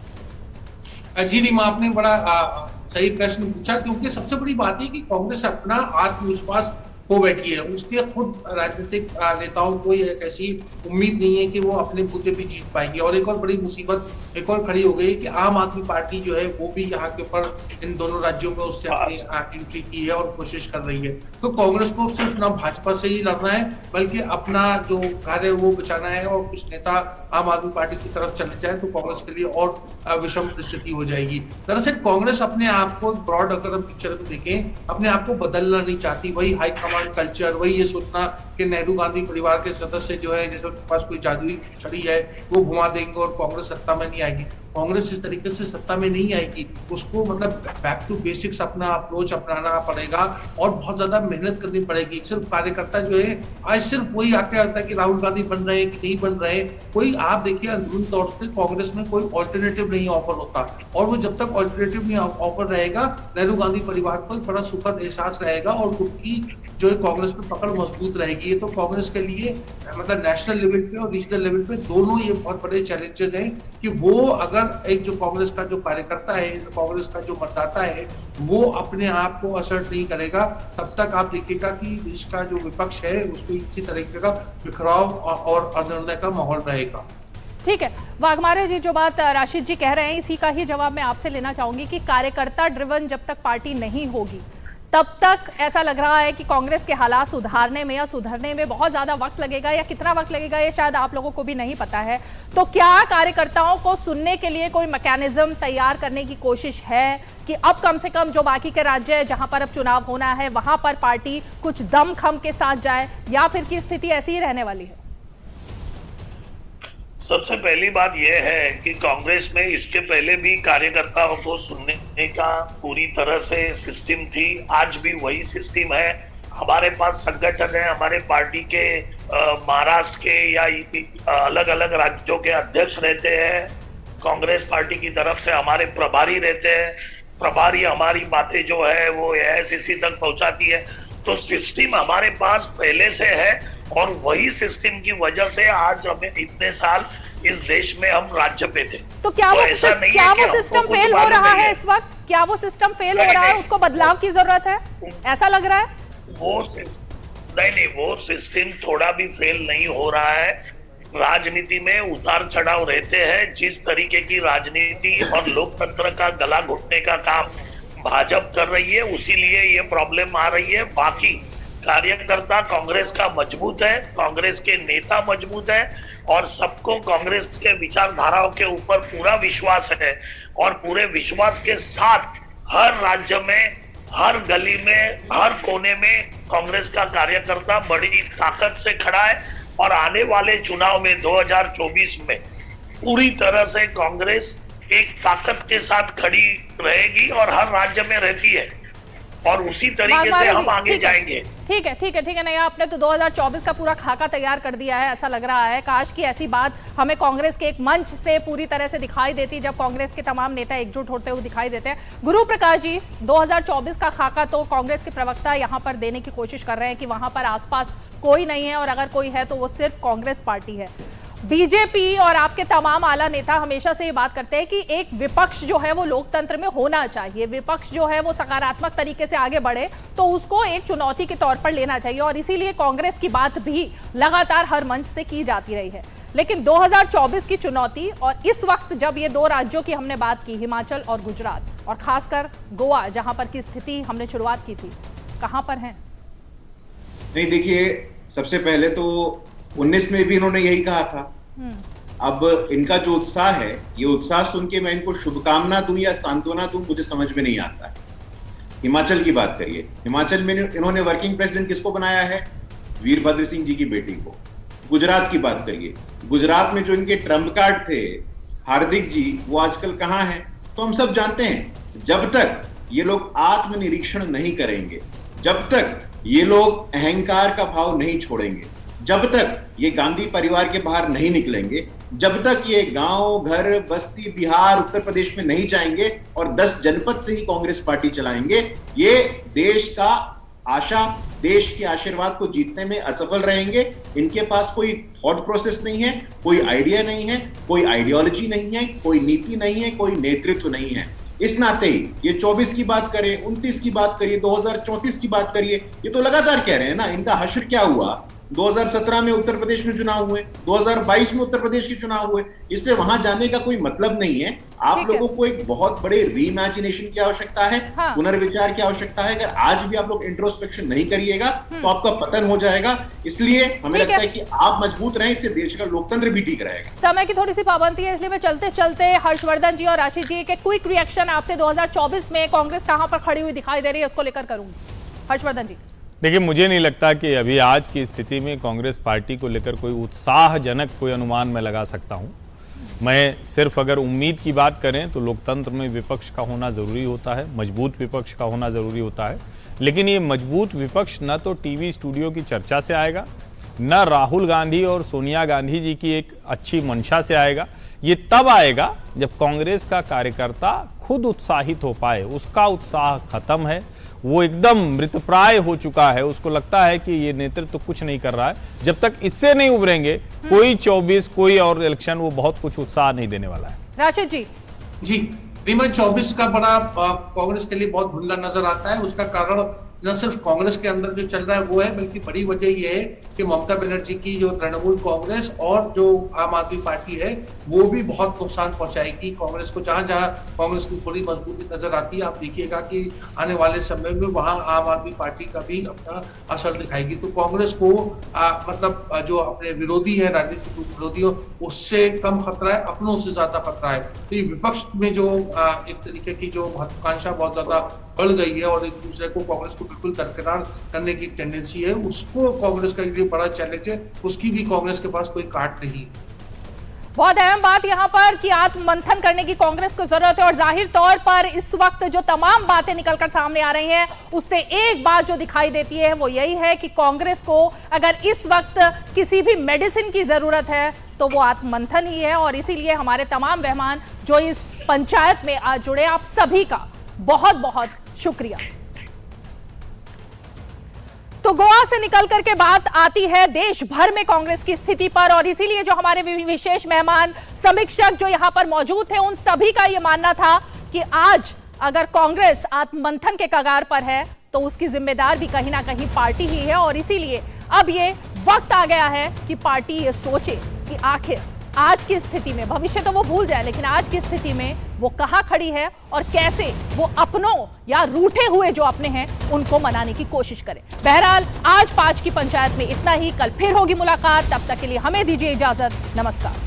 जी रीमा, आपने बड़ा सही प्रश्न पूछा, क्योंकि सबसे बड़ी बात है कि कांग्रेस अपना आत्मविश्वास खो बैठी है। उसके खुद राजनीतिक नेताओं को एक ऐसी उम्मीद नहीं है कि वो अपने बूते भी जीत पाएंगे। और एक और बड़ी मुसीबत एक और खड़ी हो गई कि आम आदमी पार्टी जो है वो भी यहाँ के ऊपर इन दोनों राज्यों में उससे अपनी एंट्री की है और कोशिश कर रही है। तो कांग्रेस को सिर्फ ना भाजपा से ही लड़ना है, बल्कि अपना जो घर है वो बचाना है। और कुछ नेता आम आदमी पार्टी की तरफ चले जाए तो कांग्रेस के लिए और विषम परिस्थिति हो जाएगी। दरअसल कांग्रेस अपने आप को ब्रॉड अगर हम पिक्चर में देखें, अपने आप को बदलना नहीं चाहती। वही हाई कल्चर, वही ये सोचना कि नेहरू गांधी परिवार के सदस्य जो है जैसे उनके पास कोई जादुई छड़ी है वो घुमा देंगे और कांग्रेस सत्ता में नहीं आएगी। कांग्रेस इस तरीके से सत्ता में नहीं आएगी। उसको मतलब बैक टू बेसिक्स अपना अप्रोच अपनाना पड़ेगा और बहुत ज्यादा मेहनत करनी पड़ेगी। सिर्फ कार्यकर्ता जो है आज सिर्फ वही आके आता है कि राहुल गांधी बन रहे हैं कि नहीं बन रहे, कोई आप देखिए अंदरूनी तौर से कांग्रेस में कोई ऑल्टरनेटिव नहीं ऑफर होता। और वो जब तक ऑल्टरनेटिव नहीं ऑफर रहेगा, नेहरू गांधी परिवार को एक बड़ा सुखद एहसास रहेगा और उनकी जो है कांग्रेस पे पकड़ मजबूत रहेगी। ये तो कांग्रेस के लिए मतलब नेशनल लेवल पे और रीजनल लेवल पे दोनों ये बहुत बड़े चैलेंजेस हैं कि वो अगर एक जो कांग्रेस का जो कार्यकर्ता है, कांग्रेस का जो मतदाता है, वो अपने आप को असर नहीं करेगा, तब तक आप देखिएगा कि देश का जो विपक्ष है उसमें इसी तरीके का बिखराव और अनिर्णय का माहौल रहेगा। ठीक है वाघमारे जी, जो बात राशिद जी कह रहे हैं इसी का ही जवाब मैं आपसे लेना चाहूंगी कि कार्यकर्ता ड्रिवन जब तक पार्टी नहीं होगी तब तक ऐसा लग रहा है कि कांग्रेस के हालात सुधारने में या सुधरने में बहुत ज्यादा वक्त लगेगा, या कितना वक्त लगेगा ये शायद आप लोगों को भी नहीं पता है। तो क्या कार्यकर्ताओं को सुनने के लिए कोई मैकेनिज्म तैयार करने की कोशिश है कि अब कम से कम जो बाकी के राज्य है जहां पर अब चुनाव होना है वहां पर पार्टी कुछ दमखम के साथ जाए, या फिर की स्थिति ऐसी ही रहने वाली है? सबसे पहली बात यह है कि कांग्रेस में इसके पहले भी कार्यकर्ताओं को सुनने का पूरी तरह से सिस्टम थी, आज भी वही सिस्टम है। हमारे पास संगठन है, हमारे पार्टी के महाराष्ट्र के या अलग अलग राज्यों के अध्यक्ष रहते हैं, कांग्रेस पार्टी की तरफ से हमारे प्रभारी रहते हैं, प्रभारी हमारी बातें जो है वो AICC तक पहुंचाती है। तो सिस्टम हमारे पास पहले से है और वही सिस्टम की वजह से आज हमें इतने साल इस देश में हम राज्य पे थे। तो क्या वो सिस्टम फेल हो रहा है इस वक्त? क्या वो सिस्टम फेल हो रहा है, उसको बदलाव की जरूरत है, ऐसा लग रहा है? वो सिस्टम थोड़ा भी फेल नहीं हो रहा है। राजनीति में उतार चढ़ाव रहते हैं। जिस तरीके की राजनीति और लोकतंत्र का गला घुटने का काम भाजपा कर रही है, उसीलिए ये प्रॉब्लम आ रही है। बाकी कार्यकर्ता कांग्रेस का मजबूत है, कांग्रेस के नेता मजबूत है और सबको कांग्रेस के विचारधाराओं के ऊपर पूरा विश्वास है। और पूरे विश्वास के साथ हर राज्य में, हर गली में, हर कोने में कांग्रेस का कार्यकर्ता बड़ी ताकत से खड़ा है। और आने वाले चुनाव में 2024 में पूरी तरह से कांग्रेस एक ताकत के साथ खड़ी रहेगी और हर राज्य में रहती है। और उसी तरीके से हम आगे जाएंगे। ठीक है नहीं, आपने तो 2024 का पूरा खाका तैयार कर दिया है ऐसा लग रहा है। काश की ऐसी बात हमें कांग्रेस के एक मंच से पूरी तरह से दिखाई देती, जब कांग्रेस के तमाम नेता एकजुट होते हुए दिखाई देते हैं। गुरु प्रकाश जी, 2024 का खाका तो कांग्रेस के प्रवक्ता यहाँ पर देने की कोशिश कर रहे हैं कि वहां पर आसपास कोई नहीं है, और अगर कोई है तो वो सिर्फ कांग्रेस पार्टी है। बीजेपी और आपके तमाम आला नेता हमेशा से ये बात करते हैं कि एक विपक्ष जो है वो लोकतंत्र में होना चाहिए, विपक्ष जो है वो सकारात्मक तरीके से आगे बढ़े तो उसको एक चुनौती के तौर पर लेना चाहिए, और इसीलिए कांग्रेस की बात भी लगातार हर मंच से की जाती रही है। लेकिन 2024 की चुनौती, और इस वक्त जब ये दो राज्यों की हमने बात की, हिमाचल और गुजरात, और खासकर गोवा जहां पर की स्थिति हमने शुरुआत की थी, कहां पर हैं? नहीं, देखिए, सबसे पहले तो 19 में भी इन्होंने यही कहा था। अब इनका जो उत्साह है, ये उत्साह सुन के मैं इनको शुभकामना दूं या सांत्वना दूं, मुझे समझ में नहीं आता है। हिमाचल की बात करिए, हिमाचल में इन्होंने वर्किंग प्रेसिडेंट किसको बनाया है? वीरभद्र सिंह जी की बेटी को। गुजरात की बात करिए, गुजरात में जो इनके ट्रम्प कार्ड थे, हार्दिक जी, वो आजकल कहां हैं? तो हम सब जानते हैं, जब तक ये लोग आत्मनिरीक्षण नहीं करेंगे, जब तक ये लोग अहंकार का भाव नहीं छोड़ेंगे, जब तक ये गांधी परिवार के बाहर नहीं निकलेंगे, जब तक ये गांव, घर, बस्ती, बिहार, उत्तर प्रदेश में नहीं जाएंगे और 10 जनपद से ही कांग्रेस पार्टी चलाएंगे, ये देश का आशा, देश के आशीर्वाद को जीतने में असफल रहेंगे। इनके पास कोई थॉट प्रोसेस नहीं है, कोई आइडिया नहीं है, कोई आइडियोलॉजी नहीं है, कोई नीति नहीं है, कोई नेतृत्व नहीं है। इस नाते ही ये 24 की बात करें, 29 की बात करिए, 2034 की बात करिए, ये तो लगातार कह रहे हैं ना। इनका हश्र क्या हुआ? 2017 में उत्तर प्रदेश में चुनाव हुए, 2022 में उत्तर प्रदेश के चुनाव हुए, इसलिए वहां जाने का कोई मतलब नहीं है। आप लोगों को एक बहुत बड़े रीइमेजिनेशन की आवश्यकता है, पुनर्विचार की आवश्यकता है। अगर आज भी आप लोग इंट्रोस्पेक्शन नहीं करिएगा तो आपका पतन हो जाएगा। इसलिए हमें लगता है कि आप मजबूत रहें, इससे देश का लोकतंत्र भी ठीक रहेगा। समय की थोड़ी सी पाबंदी है, इसलिए मैं चलते चलते हर्षवर्धन जी और आशीष जी के क्विक रिएक्शन आपसे 2024 में कांग्रेस कहां पर खड़ी हुई दिखाई दे रही है उसको लेकर करूंगी। हर्षवर्धन जी, देखिए, मुझे नहीं लगता कि अभी आज की स्थिति में कांग्रेस पार्टी को लेकर कोई उत्साहजनक कोई अनुमान मैं लगा सकता हूं। मैं सिर्फ अगर उम्मीद की बात करें तो लोकतंत्र में विपक्ष का होना ज़रूरी होता है, मजबूत विपक्ष का होना ज़रूरी होता है। लेकिन ये मजबूत विपक्ष न तो टीवी स्टूडियो की चर्चा से आएगा, न राहुल गांधी और सोनिया गांधी जी की एक अच्छी मंशा से आएगा। ये तब आएगा जब कांग्रेस का कार्यकर्ता खुद उत्साहित हो पाए। उसका उत्साह खत्म है, वो एकदम मृतप्राय हो चुका है। उसको लगता है कि ये नेतृत्व तो कुछ नहीं कर रहा है। जब तक इससे नहीं उभरेंगे, कोई 24 कोई और इलेक्शन वो बहुत कुछ उत्साह नहीं देने वाला है। राशिद जी, रीमा 24 का बड़ा कांग्रेस के लिए बहुत धुंधला नजर आता है। उसका कारण न सिर्फ कांग्रेस के अंदर जो चल रहा है वो है, बल्कि बड़ी वजह यह है कि ममता बनर्जी की जो तृणमूल कांग्रेस और जो आम आदमी पार्टी है वो भी बहुत नुकसान पहुंचाएगी कांग्रेस को। जहां जहां कांग्रेस की थोड़ी मजबूती नजर आती है, आप देखिएगा कि आने वाले समय में वहां आम आदमी पार्टी का भी अपना असर दिखाएगी। तो कांग्रेस को मतलब जो अपने विरोधी है, राजनीतिक विरोधियों, उससे कम खतरा है, अपनों से ज्यादा खतरा है। तो ये विपक्ष में जो एक तरीके की जो महत्वाकांक्षा बहुत ज्यादा बढ़ गई है और एक दूसरे को कांग्रेस को बिल्कुल दरकिनार करने की टेंडेंसी है, उसको कांग्रेस का लिए बड़ा चैलेंज है। उसकी भी कांग्रेस के पास कोई काट नहीं है। बहुत अहम बात यहाँ पर कि आत्ममंथन करने की कांग्रेस को जरूरत है, और जाहिर तौर पर इस वक्त जो तमाम बातें निकलकर सामने आ रही हैं उससे एक बात जो दिखाई देती है वो यही है कि कांग्रेस को अगर इस वक्त किसी भी मेडिसिन की जरूरत है तो वो आत्ममंथन ही है। और इसीलिए हमारे तमाम मेहमान जो इस पंचायत में आज जुड़े, आप सभी का बहुत बहुत शुक्रिया। तो गोवा से निकल करके बात आती है देश भर में कांग्रेस की स्थिति पर, और इसीलिए जो हमारे विशेष मेहमान समीक्षक जो यहां पर मौजूद थे, उन सभी का यह मानना था कि आज अगर कांग्रेस आत्ममंथन के कगार पर है तो उसकी जिम्मेदार भी कहीं ना कहीं पार्टी ही है। और इसीलिए अब ये वक्त आ गया है कि पार्टी ये सोचे कि आखिर आज की स्थिति में, भविष्य तो वो भूल जाए, लेकिन आज की स्थिति में वो कहां खड़ी है और कैसे वो अपनों या रूठे हुए जो अपने हैं उनको मनाने की कोशिश करे। बहरहाल आज 5 की पंचायत में इतना ही, कल फिर होगी मुलाकात। तब तक के लिए हमें दीजिए इजाजत, नमस्कार।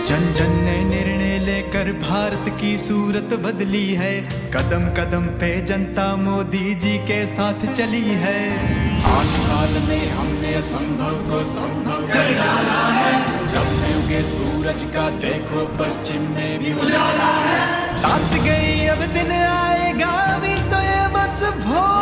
जन जन ने निर्णय लेकर भारत की सूरत बदली है। कदम कदम पे जनता मोदी जी के साथ चली है। 8 साल में हमने असंभव को संभव कर डाला है। जब में उगे सूरज का देखो बस